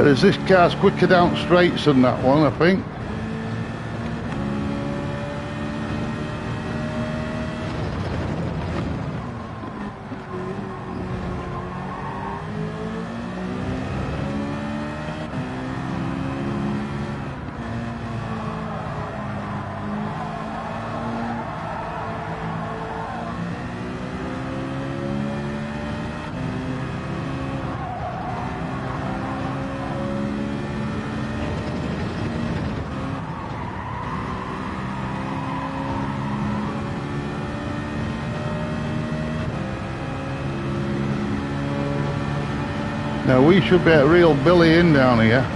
S1: Whereas this car's quicker down straights than that one, I think. Now we should be a real Billy in down here.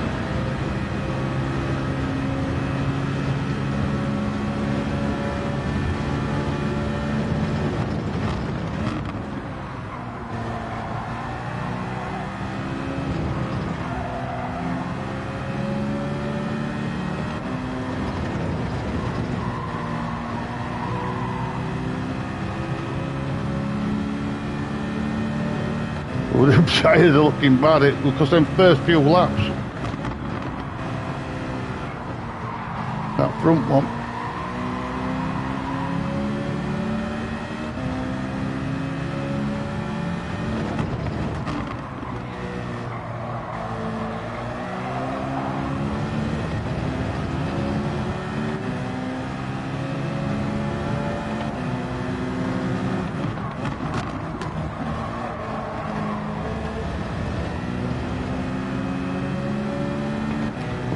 S1: I'm tired of looking bad because them first few laps. That front one.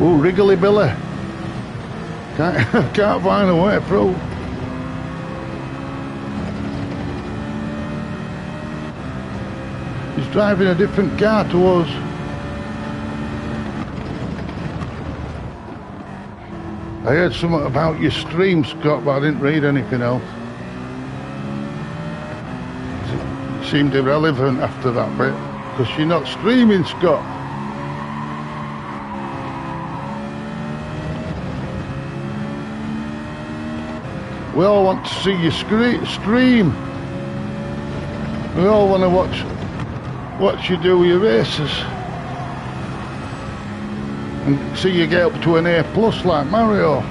S1: Ooh, wriggly Billy. Can't find a way through. He's driving a different car to us. I heard something about your stream, Scott, but I didn't read anything else. It seemed irrelevant after that bit, because you're not streaming, Scott. We all want to see you stream. We all want to watch you do your races and see you get up to an A+ like Mario.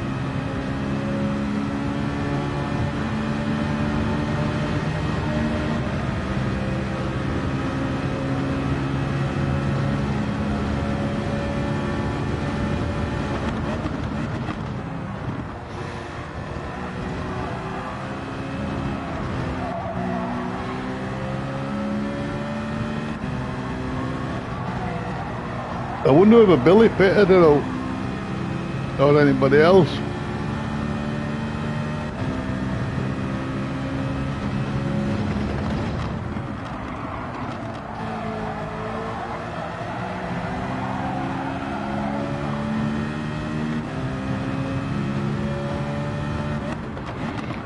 S1: I wonder if a Billy pitted it out or anybody else.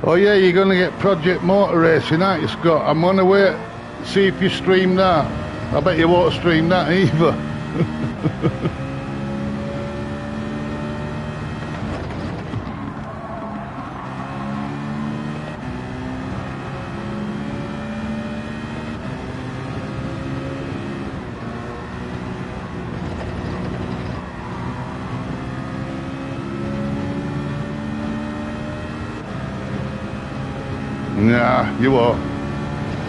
S1: Oh yeah, you're going to get Project Motor Racing, aren't you, Scott? I'm going to wait, see if you stream that. I bet you won't stream that either. Nah, you won't.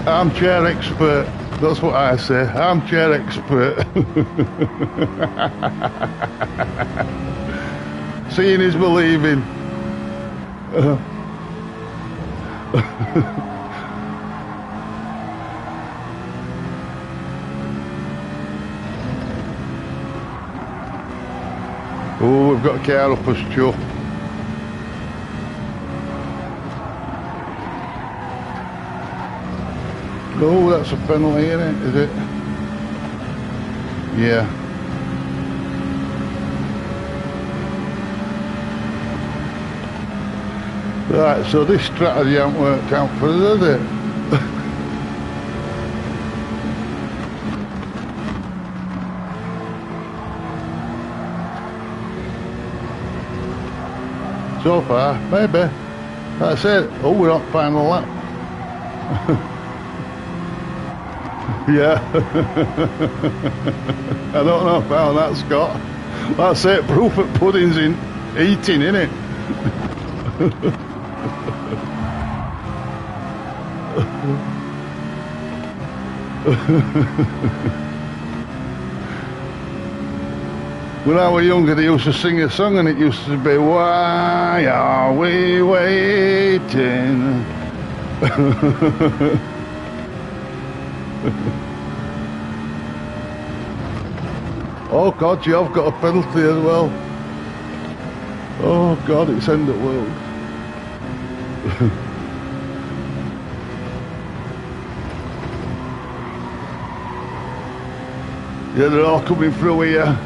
S1: Armchair expert. That's what I say. Armchair expert. Seeing is believing. Oh, we've got a car up us, Chuck. Oh, that's a penalty, isn't it? Is it? Yeah. Right, so this strategy hasn't worked out for us, has it? So far, maybe. That's it. Oh, we're on final lap. Yeah. I don't know about that, Scott. That's it, proof that pudding's in eating, innit? When I was younger, they used to sing a song and it used to be, "Why are we waiting?" Oh God, you have got a penalty as well. Oh God, it's end of world. Yeah, they're all coming through here.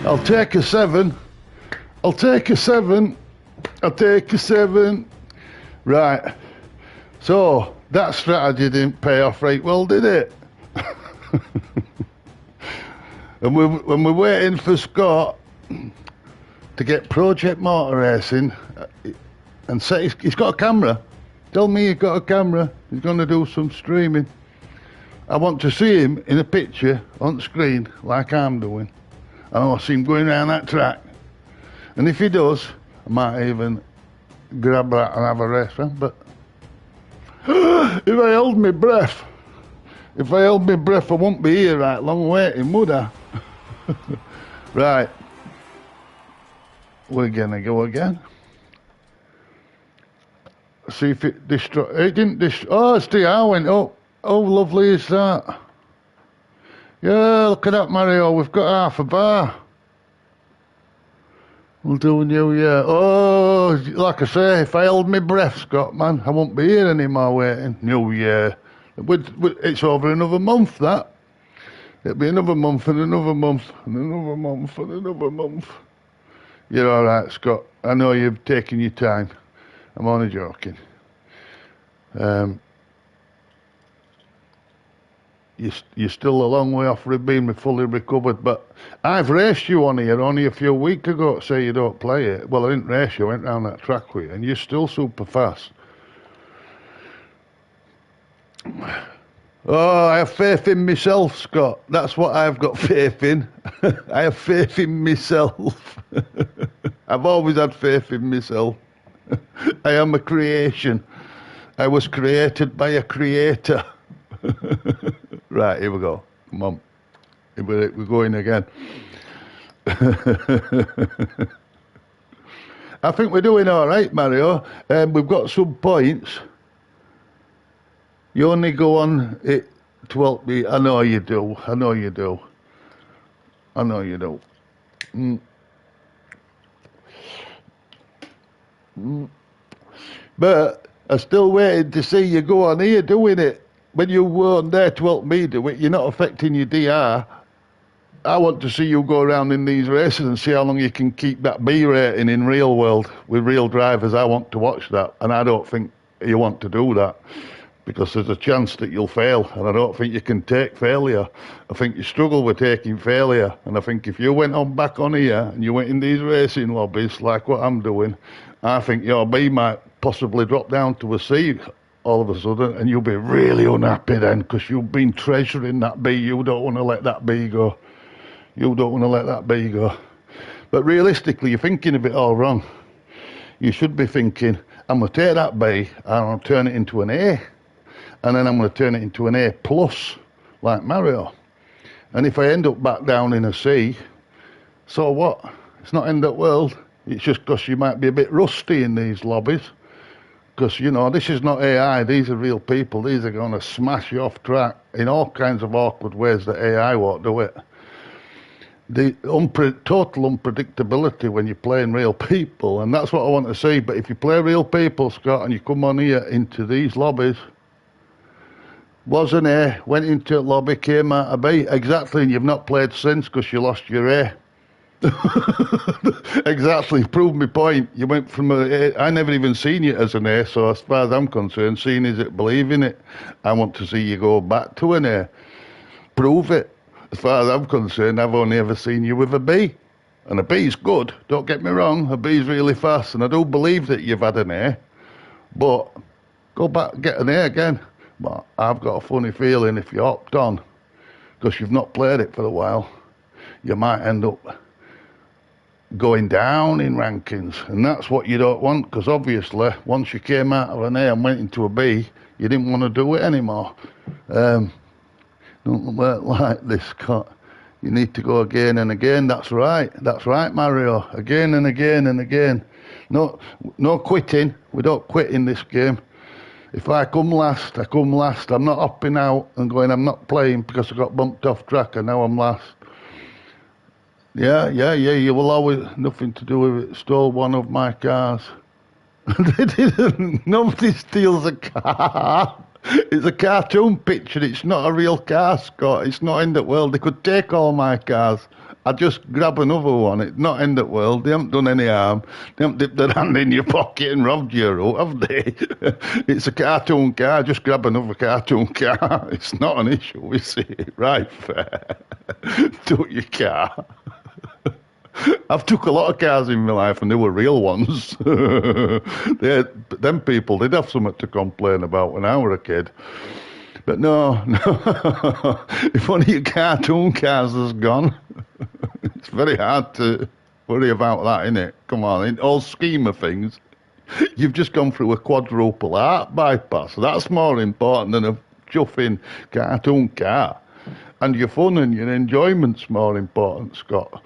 S1: I'll take a 7. I'll take a 7. I'll take a 7. Right. So, that strategy didn't pay off right well, did it? And when we're waiting for Scott to get Project Motor Racing and say he's got a camera. Tell me he's got a camera. He's going to do some streaming. I want to see him in a picture on screen like I'm doing. I want to see him going around that track. And if he does, I might even grab that and have a race round. But if I held my breath, I wouldn't be here right long waiting, would I? Right. We're going to go again. See if it destroyed. It didn't destroy. Oh, it's the I went up. Oh, lovely is that? Yeah, look at that, Mario. We've got half a bar. We'll do a new year. Oh, like I say, if I held my breath, Scott, man, I won't be here anymore waiting. New year. It's over another month, that. It'll be another month and another month and another month and another month. You're all right, Scott. I know you've taken your time. I'm only joking. You're still a long way off being fully recovered, but I've raced you on here only a few weeks ago to say you don't play it. Well, I didn't race you, I went round that track with you, and you're still super fast. Oh, I have faith in myself, Scott. That's what I've got faith in. I have faith in myself. I've always had faith in myself. I am a creation. I was created by a creator. Right, here we go. Come on. We're going again. I think we're doing all right, Mario. We've got some points. You only go on it to help me. I know you do. I know you do. I know you do. But I'm still waiting to see you go on here doing it. When you weren't there to help me do it, you're not affecting your DR. I want to see you go around in these races and see how long you can keep that B rating in real world with real drivers. I want to watch that, and I don't think you want to do that because there's a chance that you'll fail, and I don't think you can take failure. I think you struggle with taking failure, and I think if you went on back on here and you went in these racing lobbies like what I'm doing, I think your B might possibly drop down to a C all of a sudden, and you'll be really unhappy then because you've been treasuring that B. You don't want to let that B go. You don't want to let that B go. But realistically, you're thinking of it all wrong. You should be thinking, I'm going to take that B and I'm going to turn it into an A, and then I'm going to turn it into an A plus, like Mario. And if I end up back down in a C, so what? It's not end of the world. It's just because you might be a bit rusty in these lobbies. Because, you know, this is not AI, these are real people. These are going to smash you off track in all kinds of awkward ways that AI won't do it. the total unpredictability when you're playing real people, and that's what I want to see. But if you play real people, Scott, and you come on here into these lobbies, was an A, went into a lobby, came out a B, exactly, and you've not played since because you lost your A. Exactly, proved my point. You went from a A. I never even seen you as an A, so as far as I'm concerned, seeing is it, believing it. I want to see you go back to an A. Prove it. As far as I'm concerned, I've only ever seen you with a B. And a B's good, don't get me wrong, a B's really fast, and I do believe that you've had an A, but go back, get an A again. But I've got a funny feeling if you opt on, because you've not played it for a while, you might end up going down in rankings, and that's what you don't want, because obviously once you came out of an A and went into a B, you didn't want to do it anymore. Don't work like this, Scott. You need to go again and again. That's right, Mario. Again and again and again. No quitting. We don't quit in this game. If I come last, I come last. I'm not upping out and going, I'm not playing because I got bumped off track and now I'm last. Yeah, you will always, nothing to do with it. Stole one of my cars. They didn't. Nobody steals a car. It's a cartoon picture. It's not a real car, Scott. It's not end of world. They could take all my cars. I just grab another one. It's not end of world. They haven't done any harm. They haven't dipped their hand in your pocket and robbed you, have they? It's a cartoon car. Just grab another cartoon car. It's not an issue, is it? Right, fair. Took your car. I've took a lot of cars in my life and they were real ones. Them people, they'd have something to complain about when I were a kid. But no. If one of your cartoon cars has gone, it's very hard to worry about that, innit? Come on, in all scheme of things, you've just gone through a quadruple heart bypass. That's more important than a chuffing cartoon car. And your fun and your enjoyment's more important, Scott.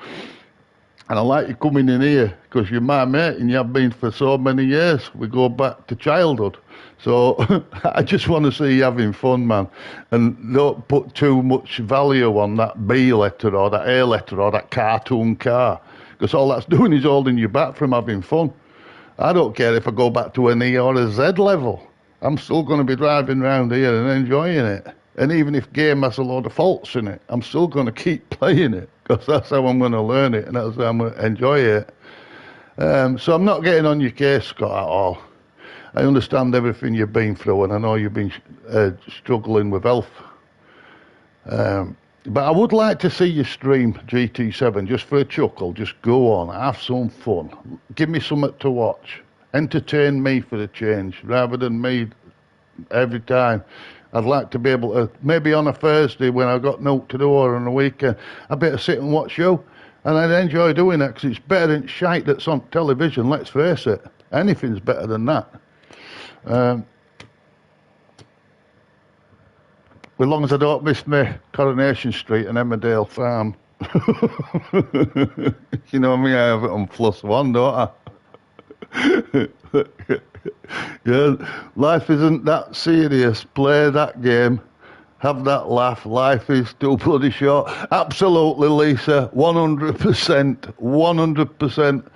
S1: And I like you coming in here because you're my mate and you have been for so many years. We go back to childhood. So I just want to see you having fun, man. And don't put too much value on that B letter or that A letter or that cartoon car, because all that's doing is holding you back from having fun. I don't care if I go back to an E or a Z level. I'm still going to be driving around here and enjoying it. And even if game has a load of faults in it, I'm still going to keep playing it, because that's how I'm going to learn it and that's how I'm going to enjoy it. So I'm not getting on your case, Scott, at all. I understand everything you've been through, and I know you've been struggling with health. But I would like to see you stream Gt7 just for a chuckle. Just go on, have some fun. Give me something to watch. Entertain me for a change, rather than me every time. I'd like to be able to, maybe on a Thursday when I've got no to do, or on a weekend, I'd better sit and watch you. And I'd enjoy doing it, because it's better than shite that's on television, let's face it. Anything's better than that. As long as I don't miss my Coronation Street and Emmerdale Farm. You know me, I have it on +1, don't I? Yeah, life isn't that serious. Play that game. Have that laugh. Life is too bloody short. Absolutely, Lisa. 100%. 100%.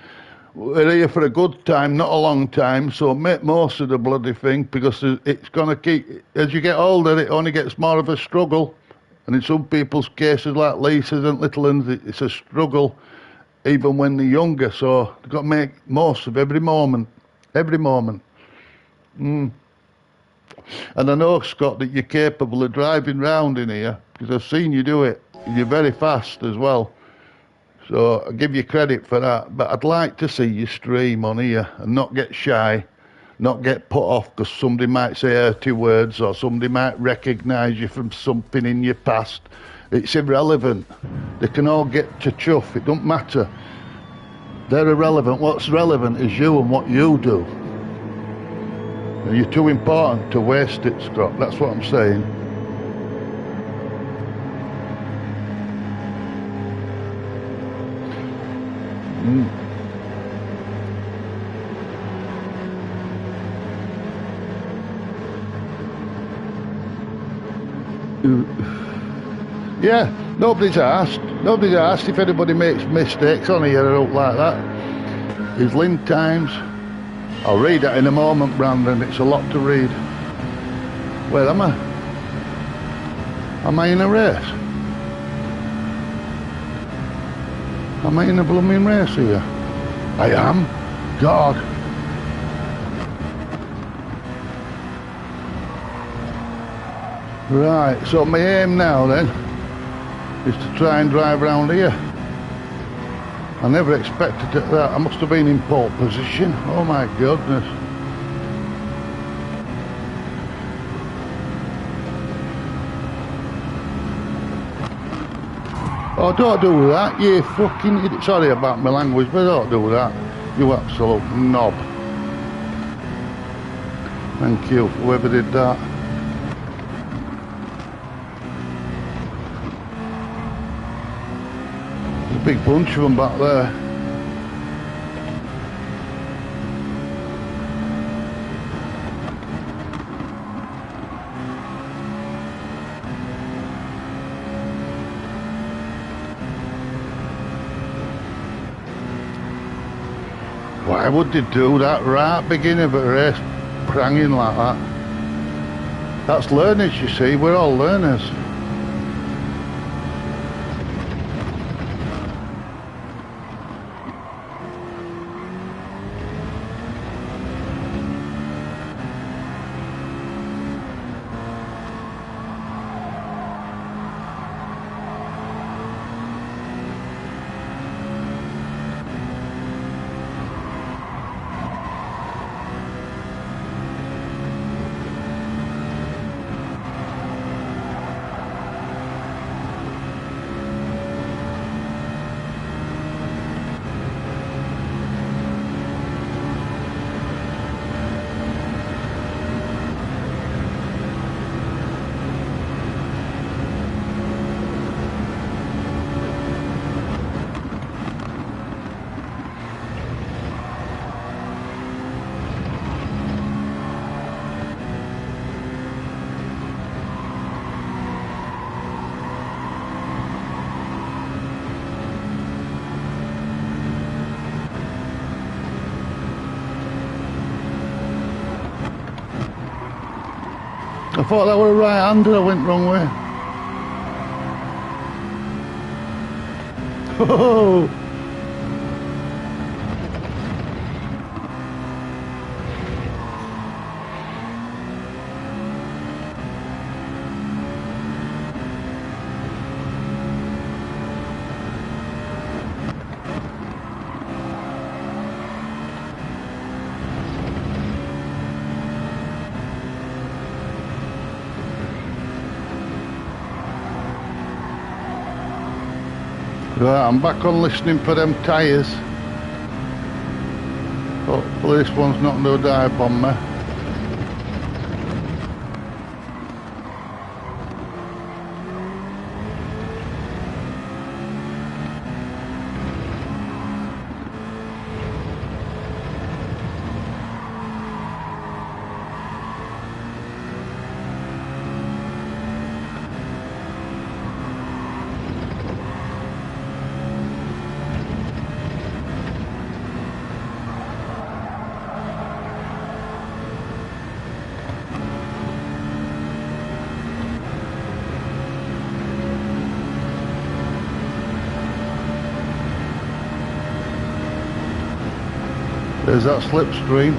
S1: We're here for a good time, not a long time, so make most of the bloody thing, because it's going to keep, as you get older, it only gets more of a struggle. And in some people's cases, like Lisa's and little ones, it's a struggle even when they're younger, so you've got to make most of every moment. Every moment. And I know, Scott, that you're capable of driving round in here, because I've seen you do it. You're very fast as well. So I give you credit for that. But I'd like to see you stream on here and not get shy, not get put off because somebody might say dirty words, or somebody might recognise you from something in your past. It's irrelevant. They can all get to chuff. It don't matter. They're irrelevant. What's relevant is you and what you do. And you're too important to waste it, Scott. That's what I'm saying. Yeah, nobody's asked. Nobody's asked if anybody makes mistakes on here or like that. His link times. I'll read it in a moment, Brandon. It's a lot to read. Where am I? Am I in a race? Am I in a blooming race here? I am? God. Right, so my aim now then is to try and drive around here. I never expected that. I must have been in pole position. Oh my goodness. Oh, don't do that, you fucking idiot. Sorry about my language, but don't do that. You absolute knob. Thank you, whoever did that. There's a big bunch of them back there. Why would they do that right beginning of a race, pranging like that? That's learners, you see, we're all learners. I thought that were a right-hander, I went wrong way. Oh! Right, I'm back on listening for them tyres. Hopefully this one's not going to dive on me. There's that slipstream.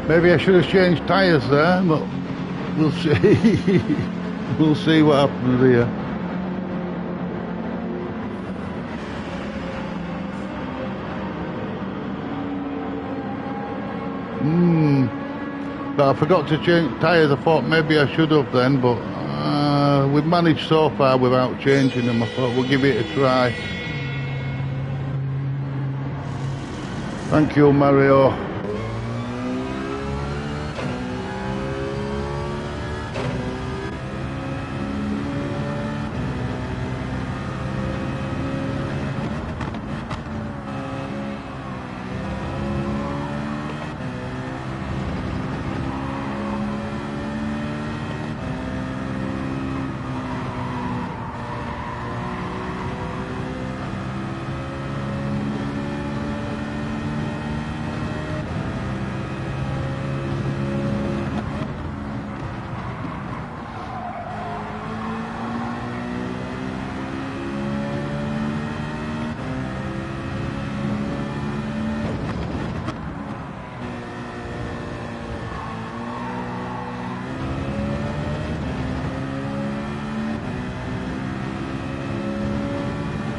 S1: Maybe I should have changed tyres there, but we'll see. We'll see what happens here. But I forgot to change tyres. I thought maybe I should have then, but we've managed so far without changing them. I thought we'll give it a try. Thank you, Mario.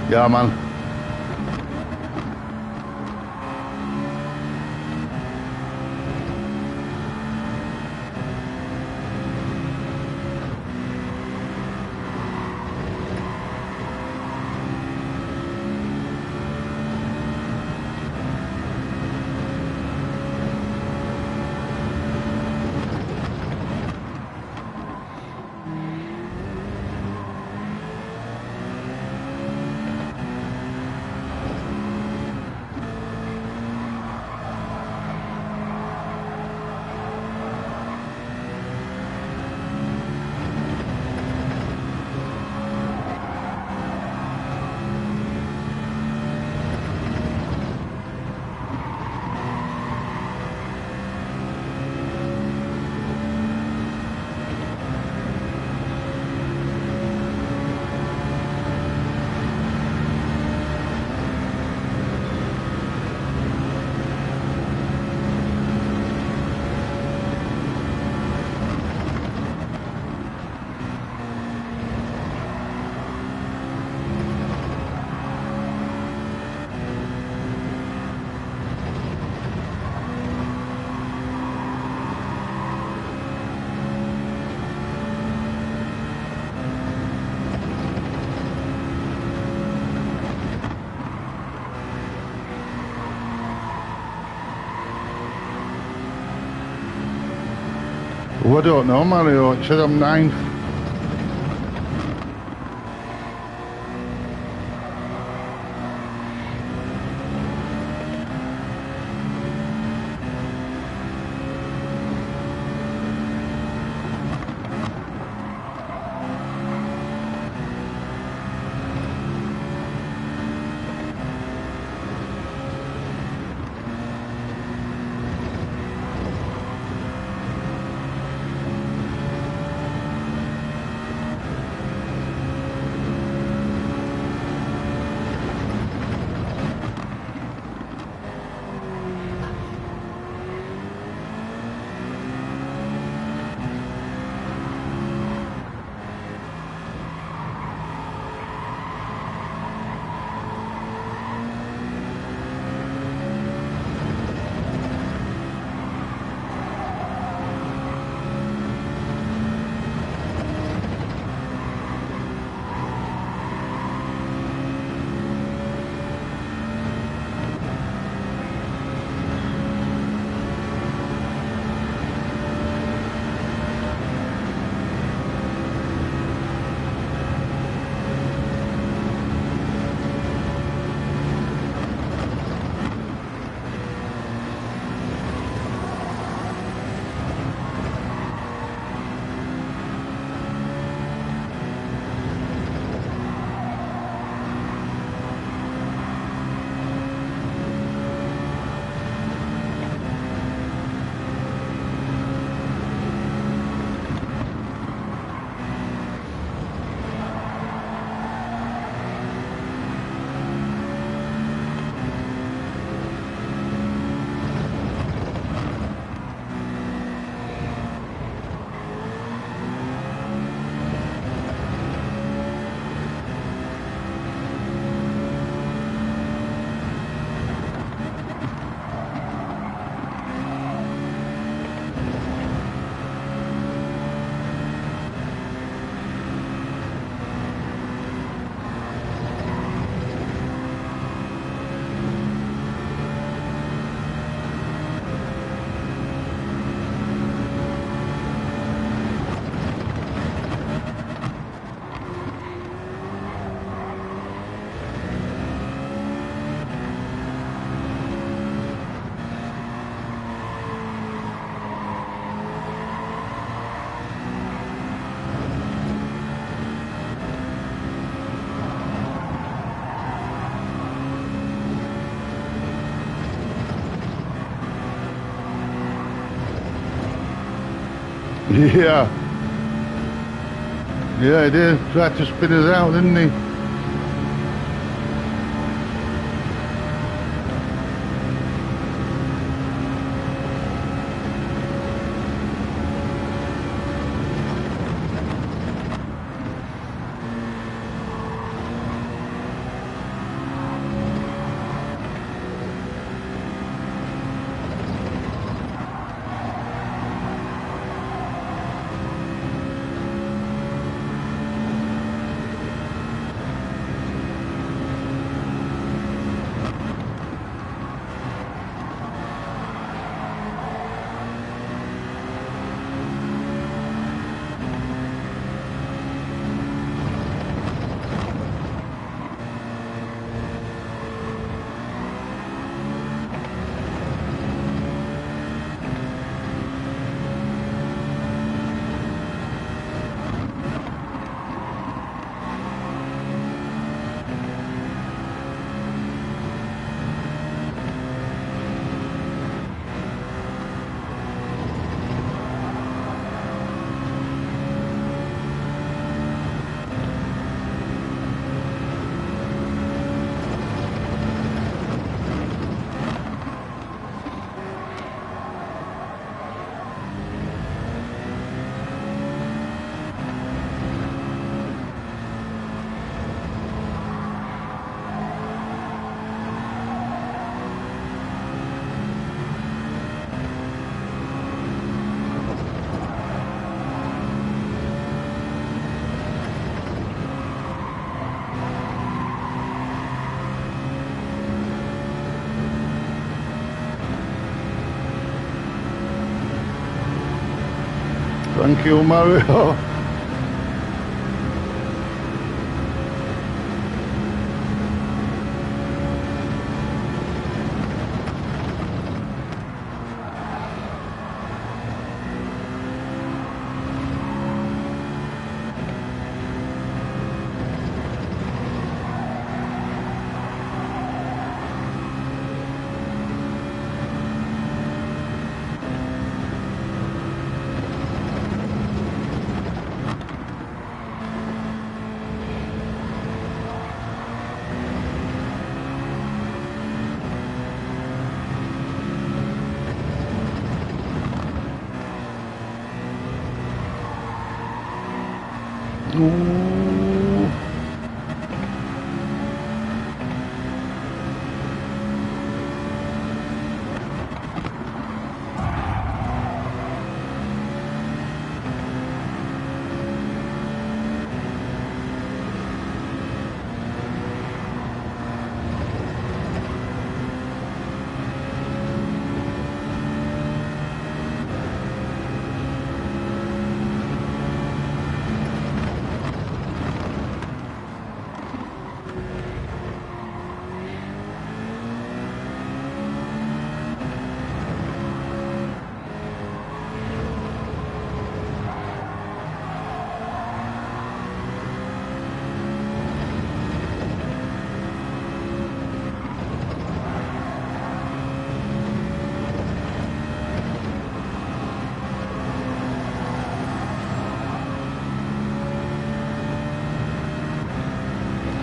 S1: Yeah, man. Well, I don't know, Mario. It said I'm ninth. Yeah. Yeah, he did. Tried to spin us out, didn't he? Thank you, Mario. Ooh.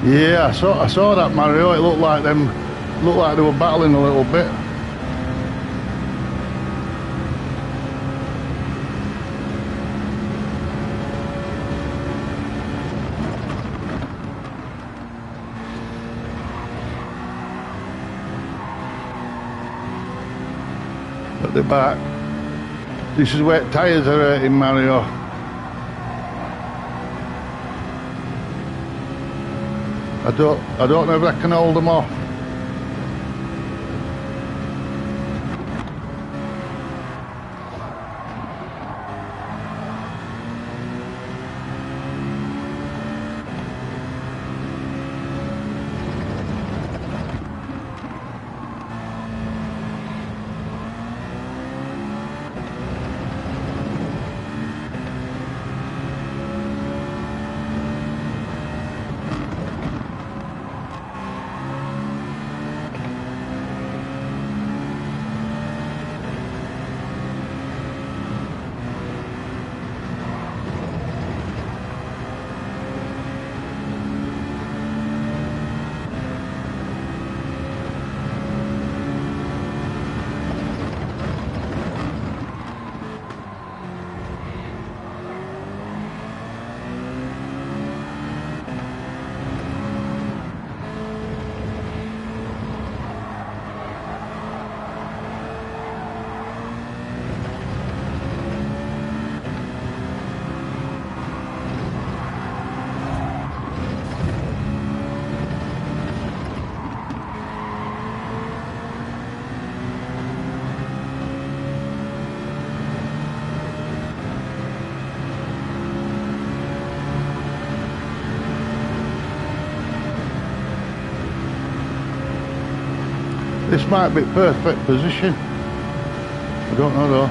S1: Yeah, I saw that, Mario. It looked like they were battling a little bit. At the back. This is where tyres are hurting, Mario. I don't know if I can hold them off. This might be perfect position. I don't know though.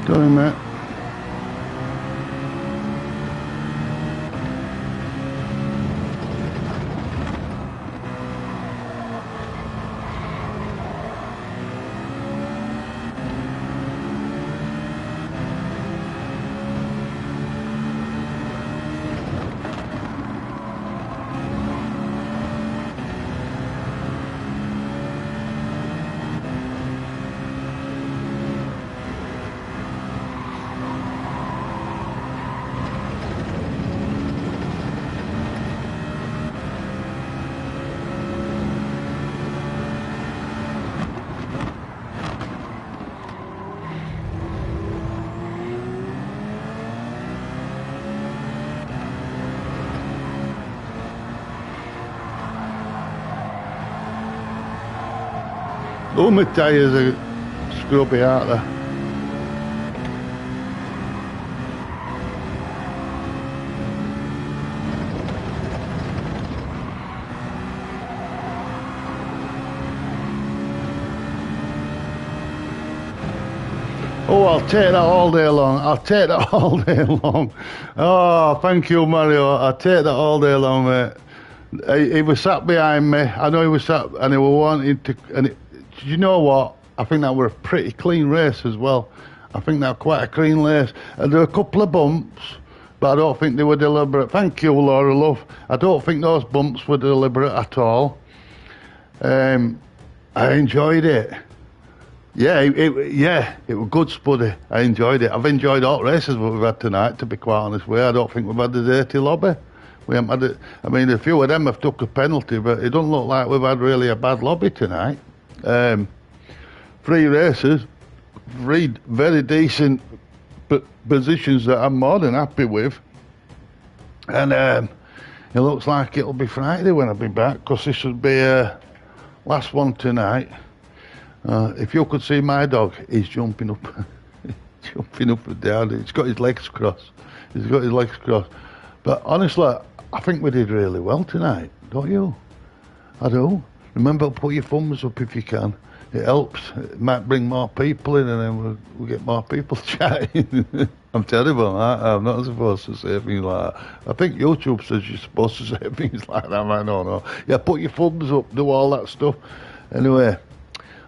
S1: Going, mate. All my tyres are scrubby, aren't they? Oh, I'll take that all day long. I'll take that all day long. Oh, thank you, Mario. I'll take that all day long, mate. He was sat behind me. I know he was sat, and he was wanting to. And you know what? I think that were a pretty clean race as well. I think that was quite a clean race. And there were a couple of bumps, but I don't think they were deliberate. Thank you, Laura Love. I don't think those bumps were deliberate at all. I enjoyed it. Yeah, it was good, Spuddy. I enjoyed it. I've enjoyed all races that we've had tonight, to be quite honest with you. I don't think we've had the dirty lobby. We haven't had it. I mean, a few of them have took a penalty, but it doesn't look like we've had really a bad lobby tonight. 3 races, 3 very decent positions that I'm more than happy with. And it looks like it'll be Friday when I'll be back, because this will be last one tonight. If you could see my dog, he's jumping up, jumping up and down. He's got his legs crossed. He's got his legs crossed. But honestly, I think we did really well tonight, don't you? I do. Remember, put your thumbs up if you can. It helps. It might bring more people in, and then we'll get more people chatting. I'm terrible, I'm not supposed to say things like that. I think YouTube says you're supposed to say things like that, I don't know. Yeah, put your thumbs up, do all that stuff. Anyway,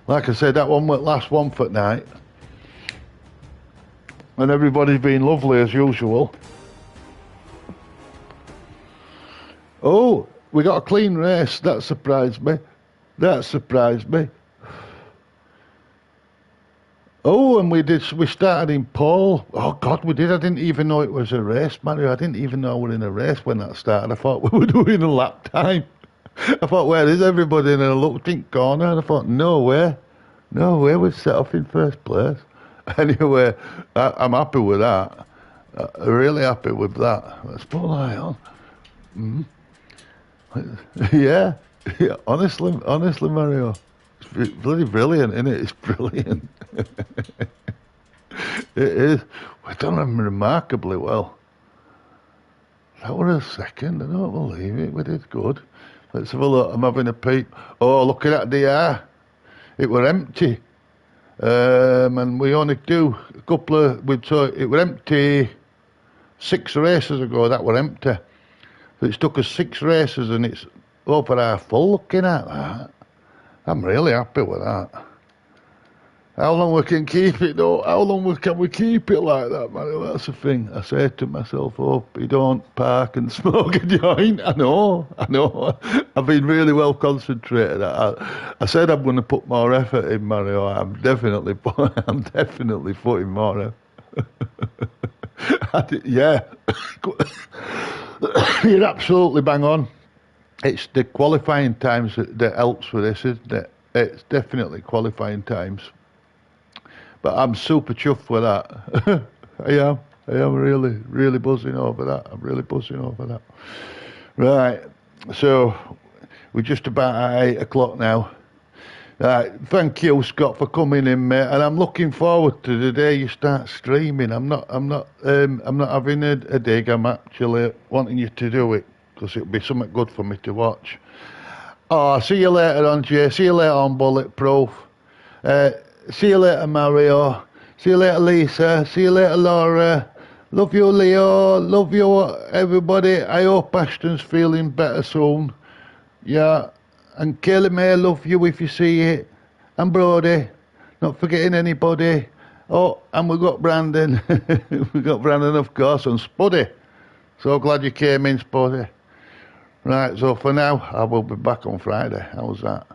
S1: like I said, that one was last one for tonight. And everybody's been lovely as usual. Oh, we got a clean race. That surprised me. That surprised me. Oh, and we started in pole. Oh, God, we did. I didn't even know it was a race, Mario. I didn't even know we were in a race when that started. I thought we were doing a lap time. I thought, where is everybody? And I looked in corner and I thought, no way. No way, we set off in first place. Anyway, I'm happy with that. Really happy with that. Let's put a light on. Yeah, honestly, Mario. It's bloody brilliant, isn't it? It's brilliant. It is. We've done them remarkably well. That was a second. I don't believe it. We did good. Let's have a look. I'm having a peep. Oh, looking at the air. It were empty. And we only do a couple of... it were empty 6 races ago. That were empty. So it's took us 6 races and it's over half full looking at that. I'm really happy with that. How long we can keep it though? How long can we keep it like that, man? That's the thing. I say to myself, oh, you don't park and smoke a joint. I know. I've been really well concentrated. I said I'm going to put more effort in, Mario. I'm definitely putting more effort. Yeah. You're absolutely bang on. It's the qualifying times that helps with this, isn't it? It's definitely qualifying times. But I'm super chuffed with that. I am. I am really, really buzzing over that. I'm really buzzing over that. Right. So we're just about at 8 o'clock now. Right, thank you, Scott, for coming in, mate. And I'm looking forward to the day you start streaming. I'm not having a dig. I'm actually wanting you to do it because it'll be something good for me to watch. Oh, see you later on, Jay. See you later on, Bulletproof. Uh, See you later, Mario. See you later, Lisa. See you later, Laura. Love you, Leo. Love you, everybody. I hope Ashton's feeling better soon. Yeah, and Kaylee May, love you if you see it. And Brody, not forgetting anybody. Oh, and we've got Brandon. We've got Brandon, of course, and Spuddy. So glad you came in, Spuddy. Right, so for now, I will be back on Friday. How's that?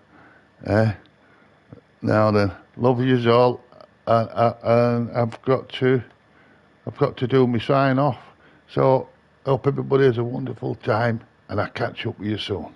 S1: Now then, love yous all. And I've got to do my sign off. So, hope everybody has a wonderful time, and I'll catch up with you soon.